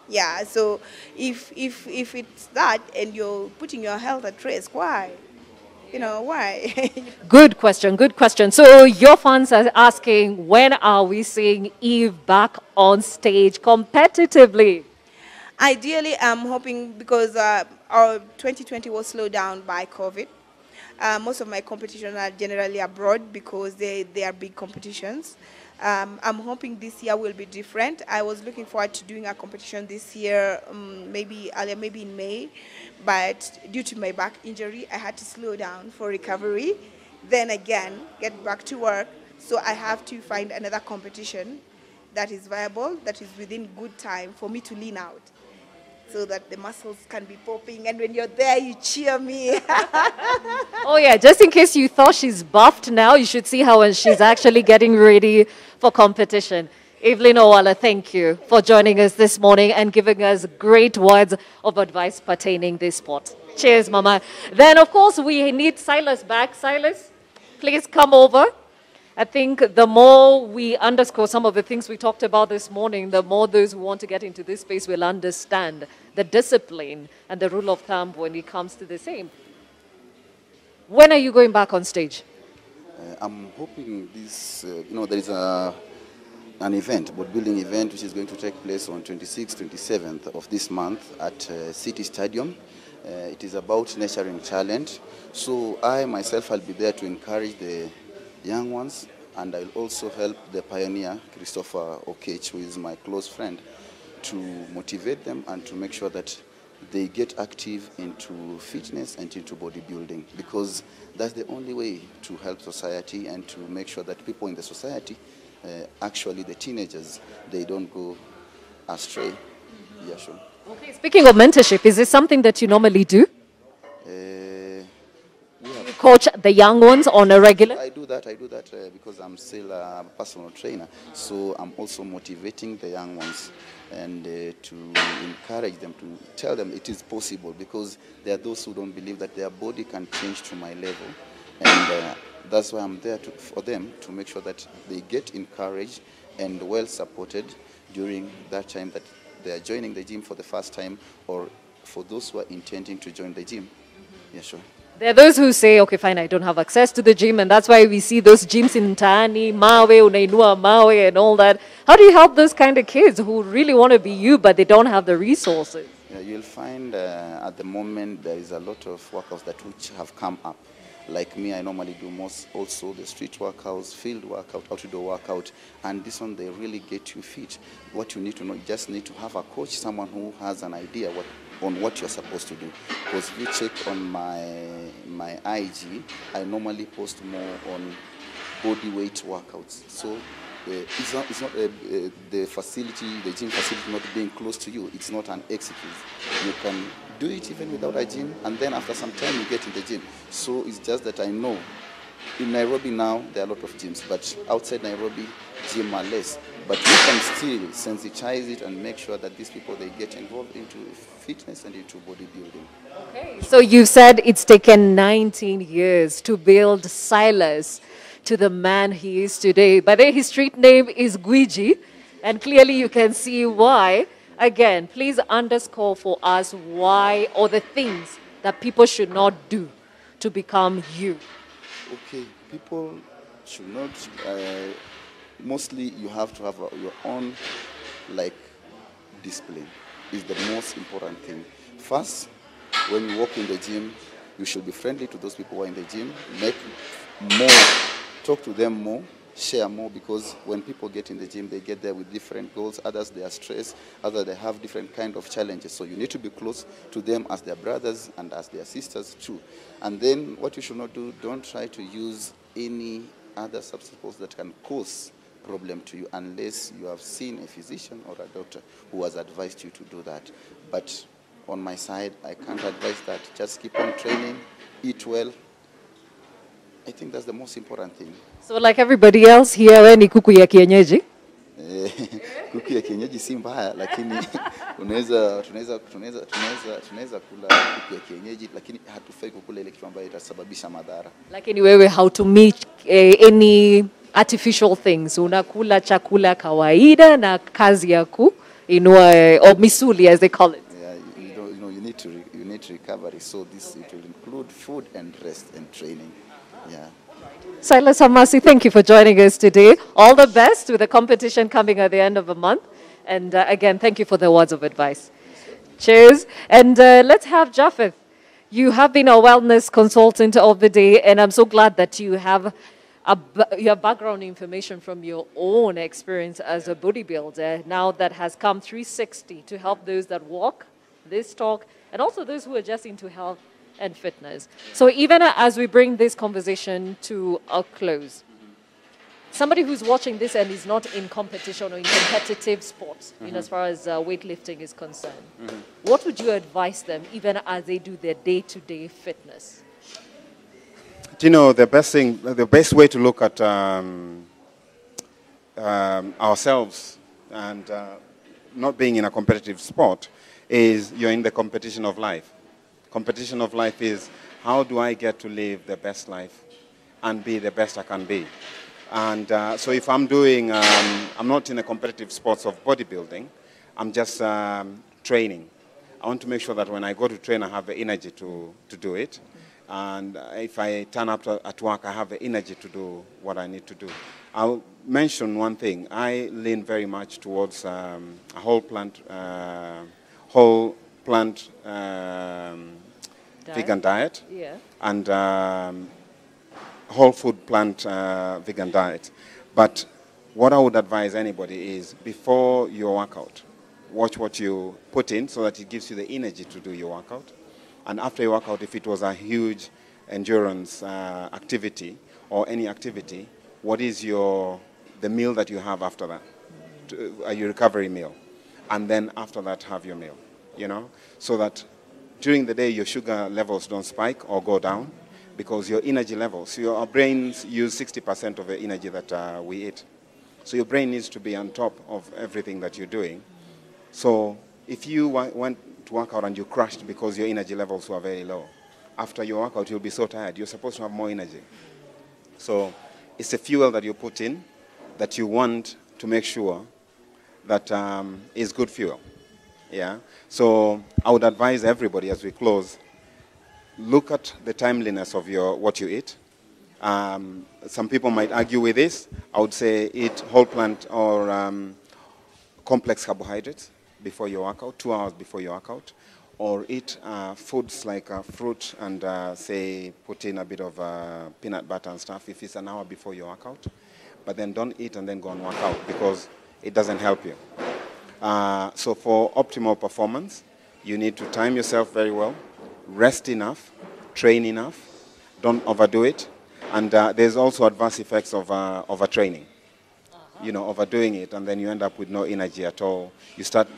Yeah, so if it's that and you're putting your health at risk, why? You know, why? Good question, good question. So your fans are asking, when are we seeing Eve back on stage competitively? Ideally, I'm hoping, because our 2020 was slowed down by COVID. Most of my competitions are generally abroad because they are big competitions. I'm hoping this year will be different. I was looking forward to doing a competition this year, maybe in May, but due to my back injury, I had to slow down for recovery. Then again, get back to work. So I have to find another competition that is viable, that is within good time for me to lean out, so that the muscles can be popping, and when you're there, you cheer me. Oh yeah, just in case you thought she's buffed now, you should see her when she's actually getting ready for competition. Evelyn Owala, thank you for joining us this morning and giving us great words of advice pertaining this sport. Cheers, Mama. Then, of course, we need Silas back. Silas, please come over. I think the more we underscore some of the things we talked about this morning, the more those who want to get into this space will understand the discipline and the rule of thumb when it comes to the same. When are you going back on stage? I'm hoping this, there is an event, bodybuilding event, which is going to take place on 26th, 27th of this month at City Stadium. It is about nurturing talent. So I myself, I'll be there to encourage the young ones, and I'll also help the pioneer, Christopher Okech, who is my close friend, to motivate them and to make sure that they get active into fitness and into bodybuilding, because that's the only way to help society and to make sure that people in the society, actually the teenagers, they don't go astray. Yeah, sure. Okay, speaking of mentorship, is this something that you normally do? You coach the young ones on a regular? I do that because I'm still a personal trainer. So I'm also motivating the young ones and to encourage them, to tell them it is possible, because there are those who don't believe that their body can change to my level. And that's why I'm there for them, to make sure that they get encouraged and well supported during that time that they are joining the gym for the first time, or for those who are intending to join the gym. Yeah, sure. There are those who say, okay, fine, I don't have access to the gym, and that's why we see those gyms in Tani, Mawe, Unainua Mawe, and all that. How do you help those kind of kids who really want to be you, but they don't have the resources? Yeah, you'll find at the moment there is a lot of workouts that which have come up. Like me, I normally do also the street workouts, field workout, outdoor workout, and this one, they really get you fit. What you need to know, you just need to have a coach, someone who has an idea on what you're supposed to do. Because if you check on my IG, I normally post more on body weight workouts. So it's not the facility, the gym facility not being close to you. It's not an excuse. You can do it even without a gym, and then after some time you get in the gym. So it's just that I know in Nairobi now there are a lot of gyms, but outside Nairobi, gym are less. But you can still sensitize it and make sure that these people, they get involved into fitness and into bodybuilding. Okay, so you said it's taken 19 years to build Silas to the man he is today. By the way, his street name is Gwiji, and clearly you can see why. Again, please underscore for us why, or the things that people should not do to become you. Okay, people should not, mostly you have to have your own, discipline is the most important thing. First, when you walk in the gym, you should be friendly to those people who are in the gym, make more, talk to them more, share more, because when people get in the gym, they get there with different goals. Others, they are stressed. Others, they have different kind of challenges. So you need to be close to them as their brothers and as their sisters too. And then what you should not do, don't try to use any other substances that can cause problem to you unless you have seen a physician or a doctor who has advised you to do that. But on my side, I can't advise that. Just keep on training, eat well. I think that's the most important thing. So like everybody else here, we ni kuku ya kienyeji? Kuku ya kienyeji si mbaya, lakini tunaweza kula kuku ya kienyeji, lakini hatufai kukula ile kitu ambayo itasababisha madhara. Lakini wewe how to meet any artificial things? Unakula chakula kawaida na kazi ya kuinua or misuli as they call it. Yeah, you need recovery, so it will include food and rest and training. Yeah. Silas Hamasi, thank you for joining us today. All the best with the competition coming at the end of the month. And again, thank you for the words of advice. Cheers. And let's have Japheth. You have been a wellness consultant of the day, and I'm so glad that you have your background information from your own experience as a bodybuilder, now that has come 360 to help those that walk this talk, and also those who are just into health and fitness. So even as we bring this conversation to a close, somebody who's watching this and is not in competition or in competitive sports, as far as weightlifting is concerned, what would you advise them even as they do their day-to-day fitness? You know, the best way to look at ourselves and not being in a competitive sport is you're in the competition of life. Competition of life is, how do I get to live the best life and be the best I can be? And so if I'm doing, I'm not in the competitive sports of bodybuilding, I'm just training. I want to make sure that when I go to train, I have the energy to do it. And if I turn up at work, I have the energy to do what I need to do. I'll mention one thing. I lean very much towards a whole plant vegan diet, and whole food plant vegan diet. But what I would advise anybody is, before your workout, watch what you put in so that it gives you the energy to do your workout. And after your workout, if it was a huge endurance activity or any activity, what is the meal that you have after that? Your recovery meal. And then after that, have your meal. you know, so that during the day your sugar levels don't spike or go down, because your energy levels, our brains use 60% of the energy that we eat. So your brain needs to be on top of everything that you're doing. So if you went to work out and you crashed because your energy levels were very low, after your workout you'll be so tired. You're supposed to have more energy. So it's a fuel that you put in that you want to make sure that is good fuel. Yeah. So I would advise everybody as we close, look at the timeliness of what you eat. Some people might argue with this. I would say eat whole plant or complex carbohydrates before your workout, 2 hours before your workout, or eat foods like fruit and say put in a bit of peanut butter and stuff if it's an hour before your workout. But then don't eat and then go and work out, because it doesn't help you. So for optimal performance, you need to time yourself very well, rest enough, train enough, don't overdo it. And there's also adverse effects of overtraining. You know, overdoing it, and then you end up with no energy at all. You start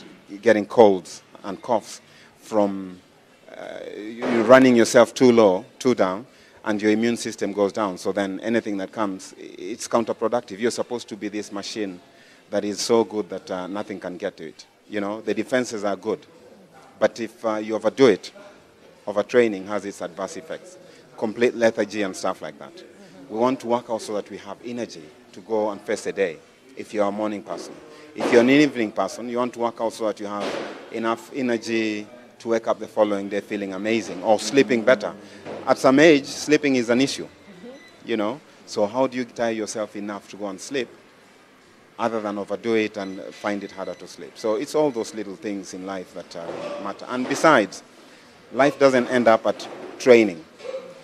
getting colds and coughs from you running yourself too low, too down, and your immune system goes down. So then anything that comes, it's counterproductive. You're supposed to be this machine that is so good that nothing can get to it. You know, the defenses are good. But if you overdo it, overtraining has its adverse effects. Complete lethargy and stuff like that. We want to work out so that we have energy to go and face a day, if you're a morning person. If you're an evening person, you want to work out so that you have enough energy to wake up the following day feeling amazing, or sleeping better. At some age, sleeping is an issue, you know. So how do you tire yourself enough to go and sleep, other than overdo it and find it harder to sleep? So it's all those little things in life that matter. And besides, life doesn't end up at training.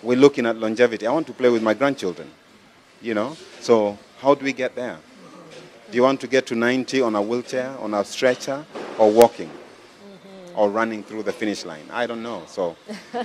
We're looking at longevity. I want to play with my grandchildren, you know. So how do we get there? Do you want to get to 90 on a wheelchair, on a stretcher, or walking? Or running through the finish line? I don't know. So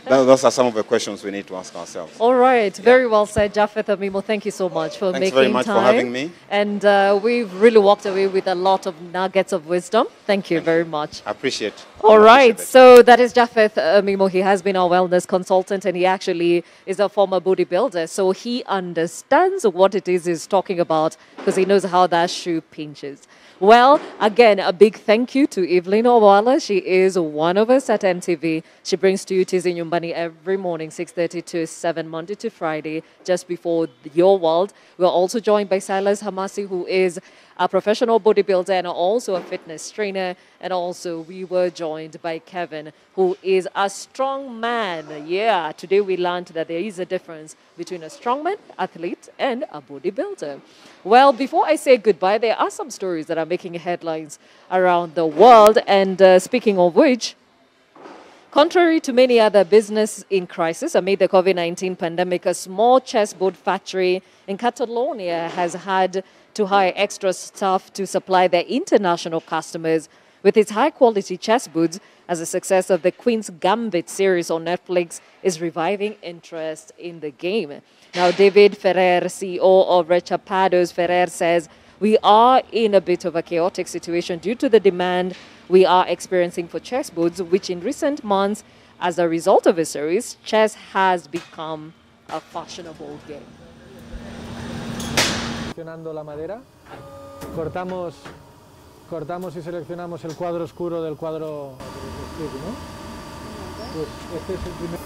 those are some of the questions we need to ask ourselves. All right. Very well said, Japheth Amimo. Thank you so much for making time. Thanks very much for having me. And we've really walked away with a lot of nuggets of wisdom. Thank you very much. I appreciate it. All right. So that is Japheth Amimo. He has been our wellness consultant, and he actually is a former bodybuilder. So he understands what it is he's talking about, because he knows how that shoe pinches. Well, again, a big thank you to Evelyn Owala. She is one of us at MTV. She brings to you Tizi Nyumbani every morning, 6:30 to 7, Monday to Friday, just before your world. We're also joined by Silas Hamasi, who is a professional bodybuilder and also a fitness trainer. And also we were joined by Kevin, who is a strong man. Yeah, today we learned that there is a difference between a strongman, athlete, and a bodybuilder. Well, before I say goodbye, there are some stories that are making headlines around the world. And speaking of which, contrary to many other businesses in crisis amid the COVID-19 pandemic, a small chessboard factory in Catalonia has had to hire extra staff to supply their international customers with its high-quality chessboards, as the success of the Queen's Gambit series on Netflix is reviving interest in the game. Now, David Ferrer, CEO of Rechapados Ferrer, says, "We are in a bit of a chaotic situation due to the demand we are experiencing for chessboards, which in recent months, as a result of a series, chess has become a fashionable game." Seleccionando la madera, cortamos y seleccionamos el cuadro oscuro del cuadro, ¿no? Pues este es el primer.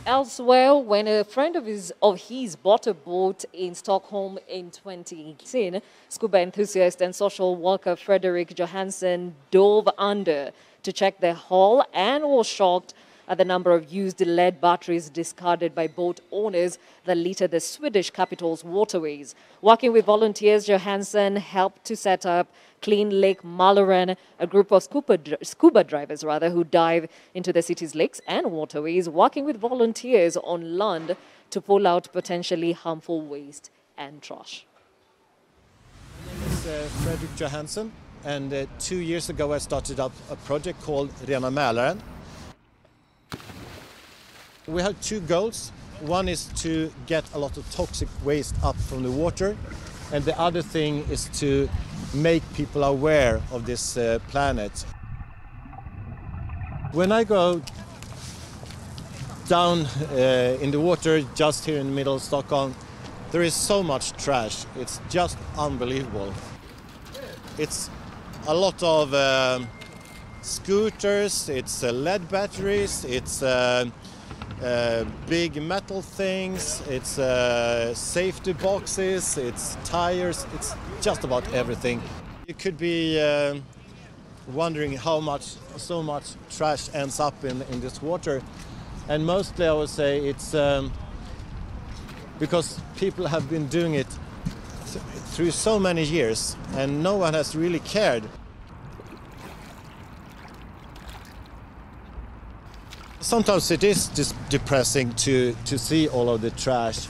Elsewhere, when a friend of his bought a boat in Stockholm in 2018, scuba enthusiast and social worker Frederick Johansson dove under to check the hull and was shocked at the number of used lead batteries discarded by boat owners that litter the Swedish capital's waterways. Working with volunteers, Johansson helped to set up Clean Lake Mälaren, a group of scuba drivers who dive into the city's lakes and waterways, working with volunteers on land to pull out potentially harmful waste and trash. My name is Frederick Johansson, and 2 years ago I started up a project called Rena Mälaren. We have two goals. One is to get a lot of toxic waste up from the water, and the other thing is to make people aware of this planet. When I go down in the water just here in the middle of Stockholm, there is so much trash. It's just unbelievable. It's a lot of scooters, it's lead batteries, it's big metal things, it's safety boxes, it's tires, it's just about everything. You could be wondering how so much trash ends up in this water. And mostly I would say it's because people have been doing it through so many years and no one has really cared. Sometimes it is just depressing to see all of the trash.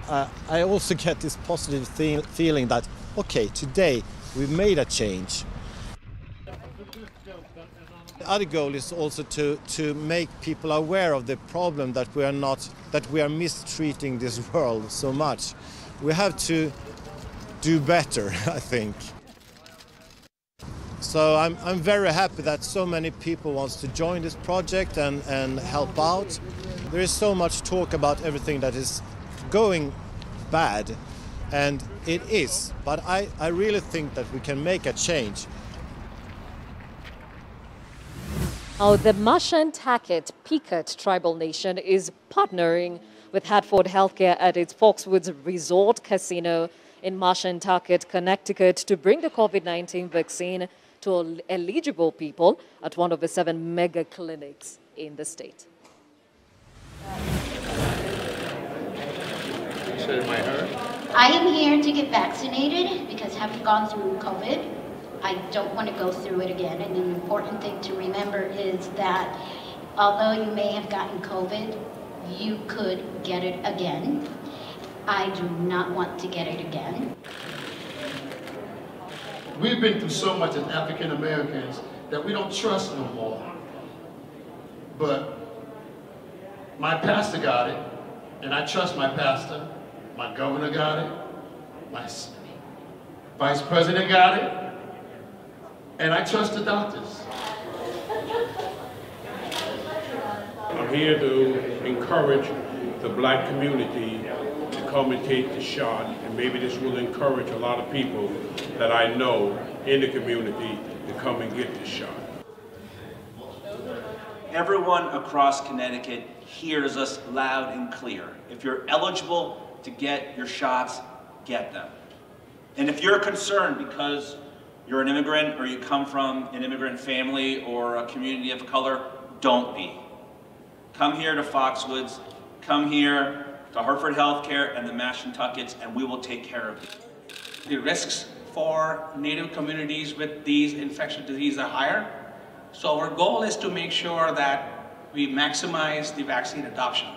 I also get this positive feeling that, okay, today we've made a change. The other goal is also to make people aware of the problem that we are mistreating this world so much. We have to do better, I think. So I'm very happy that so many people want to join this project and help out. There is so much talk about everything that is going bad, and it is, but I really think that we can make a change. The Mashantucket Pequot Tribal Nation is partnering with Hartford Healthcare at its Foxwoods Resort Casino in Mashantucket, Connecticut, to bring the COVID-19 vaccine to eligible people at one of the 7 mega clinics in the state. I am here to get vaccinated because having gone through COVID, I don't want to go through it again. And the important thing to remember is that although you may have gotten COVID, you could get it again. I do not want to get it again. We've been through so much as African Americans that we don't trust no more. But my pastor got it, and I trust my pastor. My governor got it, my vice president got it, and I trust the doctors. I'm here to encourage the black community to come and take the shot, and maybe this will encourage a lot of people that I know in the community to come and get the shot. Everyone across Connecticut hears us loud and clear. If you're eligible to get your shots, get them. And if you're concerned because you're an immigrant or you come from an immigrant family or a community of color, don't be. Come here to Foxwoods, come here to Hartford Healthcare and the Mashantuckets, and we will take care of you. The risks for Native communities with these infectious diseases are higher. So our goal is to make sure that we maximize the vaccine adoption.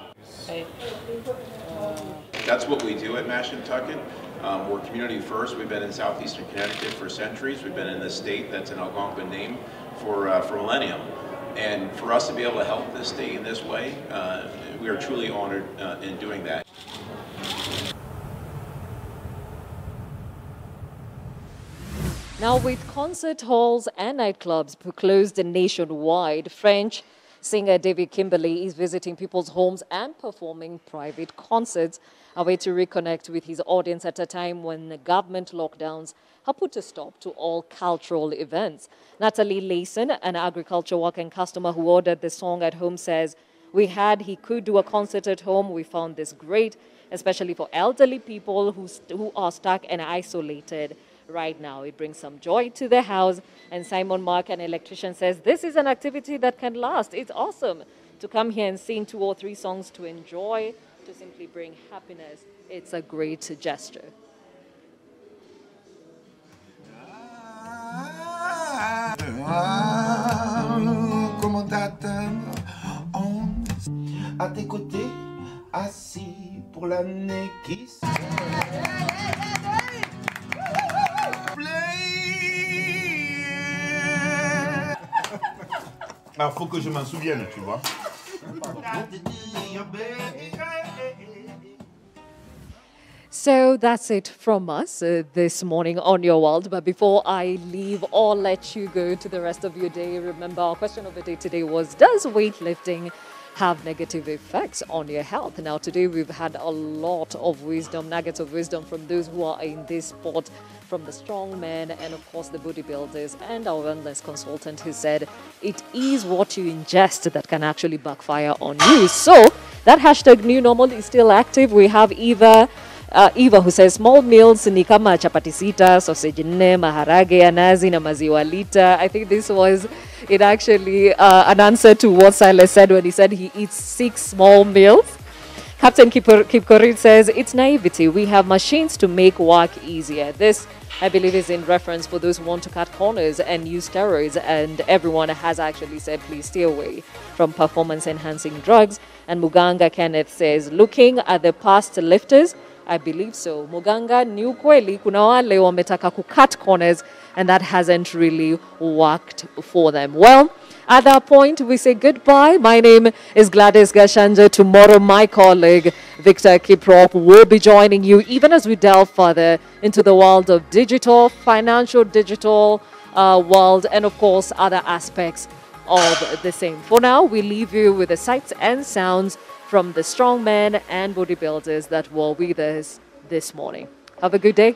That's what we do at Mashantucket. We're community first. We've been in southeastern Connecticut for centuries. We've been in this state that's an Algonquin name for millennium. And for us to be able to help this state in this way, we are truly honored in doing that. Now, with concert halls and nightclubs closed nationwide, French singer David Kimberley is visiting people's homes and performing private concerts, a way to reconnect with his audience at a time when the government lockdowns have put a stop to all cultural events. Natalie Layson, an agriculture worker and customer who ordered the song at home, says, he could do a concert at home. We found this great, especially for elderly people who are stuck and isolated right now. It brings some joy to the house. And Simon Mark, an electrician, says this is an activity that can last. It's awesome to come here and sing 2 or 3 songs to enjoy, to simply bring happiness. It's a great gesture. À tes côtés, assis pour l'année qui Alors, faut que je m'en souvienne, tu vois. So that's it from us this morning on Your World. But before I leave or let you go to the rest of your day, remember our question of the day today was, does weightlifting have negative effects on your health? Now today we've had a lot of wisdom, nuggets of wisdom from those who are in this sport, from the strong men and of course the bodybuilders, and our wellness consultant who said it is what you ingest that can actually backfire on you. So that hashtag new normal is still active. We have Eva who says small meals ni kama chapati sita, sausage nne, maharage ya nazi na maziwa lita. I think this was actually an answer to what Silas said when he said he eats 6 small meals. Captain Kipkorit says it's naivety. We have machines to make work easier. This, I believe, is in reference for those who want to cut corners and use steroids, and everyone has actually said please stay away from performance enhancing drugs. And Muganga Kenneth says looking at the past lifters, I believe so. Muganga ni ukweli kuna wale wametaka ku cut corners and that hasn't really worked for them. Well, at that point we say goodbye. My name is Gladys Gachanja. Tomorrow my colleague Victor Kiprop will be joining you even as we delve further into the world of digital, financial digital world, and of course other aspects of the same. For now, we leave you with the sights and sounds from the strongmen and bodybuilders that were with us this morning. Have a good day.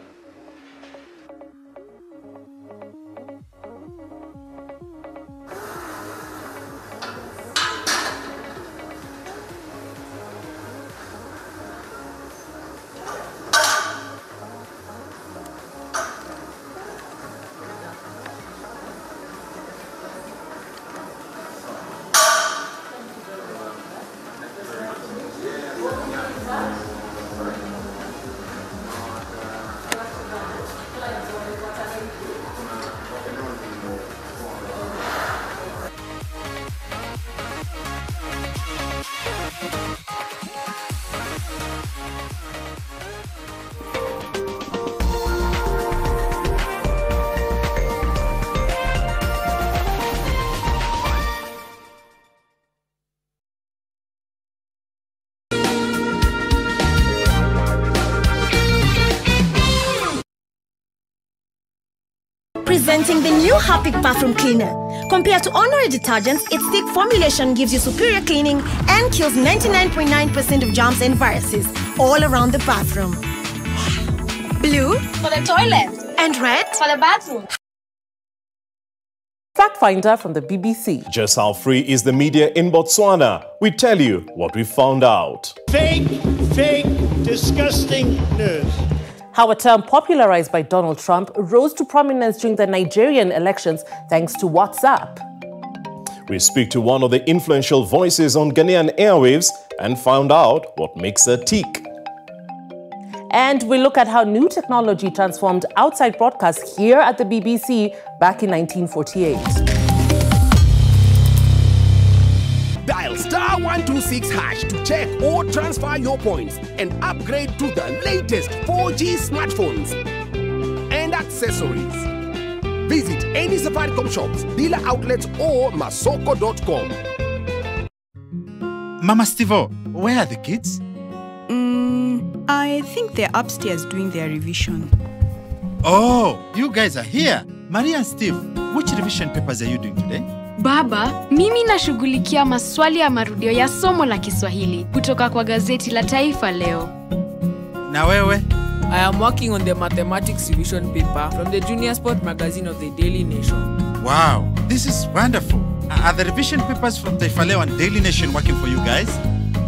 Presenting the new Harpic Bathroom Cleaner. Compared to ordinary detergents, its thick formulation gives you superior cleaning and kills 99.9% of germs and viruses all around the bathroom. Blue for the toilet and red for the bathroom. Fact Finder from the BBC. Just how free is the media in Botswana? We tell you what we found out. Fake, disgusting news. How a term popularized by Donald Trump rose to prominence during the Nigerian elections thanks to WhatsApp. We speak to one of the influential voices on Ghanaian airwaves and found out what makes her tick. And we look at how new technology transformed outside broadcast here at the BBC back in 1948. Dial *126# to check or transfer your points and upgrade to the latest 4G smartphones and accessories. Visit any Safaricom shops, dealer outlets or masoko.com. Mama Stevo, where are the kids? I think they're upstairs doing their revision. Oh, you guys are here. Maria and Steve, which revision papers are you doing today? Baba, mimi nashughulikia maswali ya marudio ya somo la Kiswahili kutoka kwa gazeti la Taifa leo. Na wewe? I am working on the mathematics revision paper from the Junior Sport magazine of the Daily Nation. Wow, this is wonderful. Are the revision papers from Taifa Leo and Daily Nation working for you guys?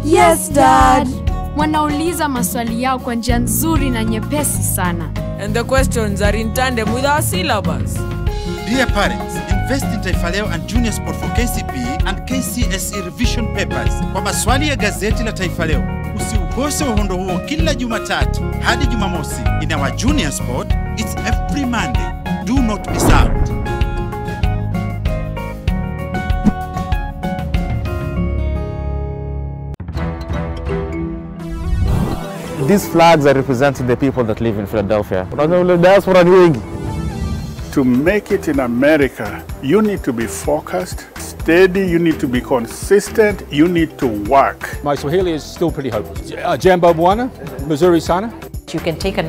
Yes, Dad. Wanauliza maswali yao kwa njia nzuri na nyepesi sana. And the questions are in tandem with our syllabus. Dear parents, invest in Taifa Leo and Junior Sport for KCPE and KCSE revision papers. Kwa maswali ya gazeti la Taifa Leo, usiukose uhondo huo kila Jumatatu hadi Jumamosi. In our Junior Sport, it's every Monday. Do not miss out. These flags are representing the people that live in Philadelphia. To make it in America, you need to be focused, steady, you need to be consistent, you need to work. My Swahili is still pretty hopeless. Jambo Bwana, Missouri Sana. You can take an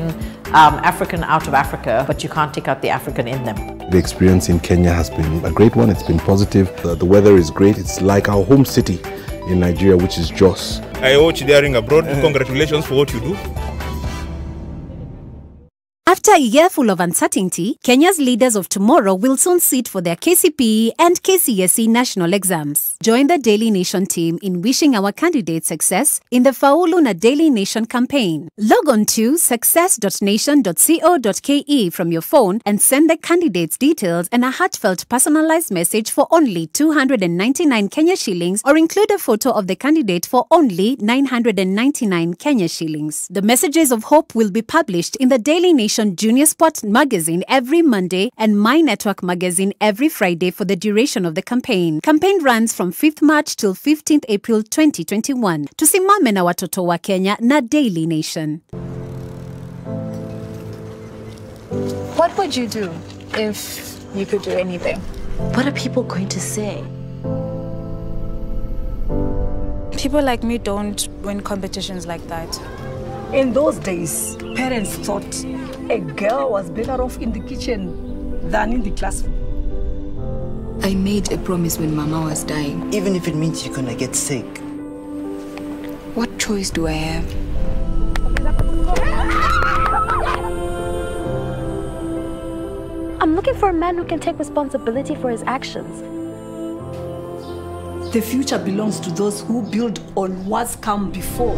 African out of Africa, but you can't take out the African in them. The experience in Kenya has been a great one. It's been positive. The weather is great. It's like our home city in Nigeria, which is Jos. I watch Daring Abroad. Congratulations for what you do. After a year full of uncertainty, Kenya's leaders of tomorrow will soon sit for their KCPE and KCSE national exams. Join the Daily Nation team in wishing our candidates success in the Faulu na Daily Nation campaign. Log on to success.nation.co.ke from your phone and send the candidates' details and a heartfelt personalized message for only 299 Kenya shillings, or include a photo of the candidate for only 999 Kenya shillings. The messages of hope will be published in the Daily Nation Junior Sport magazine every Monday and My Network magazine every Friday for the duration of the campaign. Campaign runs from 5th March till 15th April 2021. Tusimame na watoto wa Kenya na Daily Nation. What would you do if you could do anything? What are people going to say? People like me don't win competitions like that. In those days, parents thought a girl was better off in the kitchen than in the classroom. I made a promise when Mama was dying. Even if it means you're gonna get sick. What choice do I have? I'm looking for a man who can take responsibility for his actions. The future belongs to those who build on what's come before.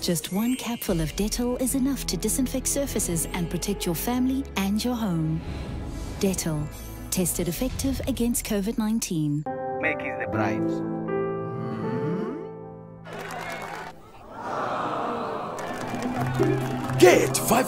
Just one capful of Dettol is enough to disinfect surfaces and protect your family and your home. Dettol, tested effective against COVID-19. Make is the bride. Get 5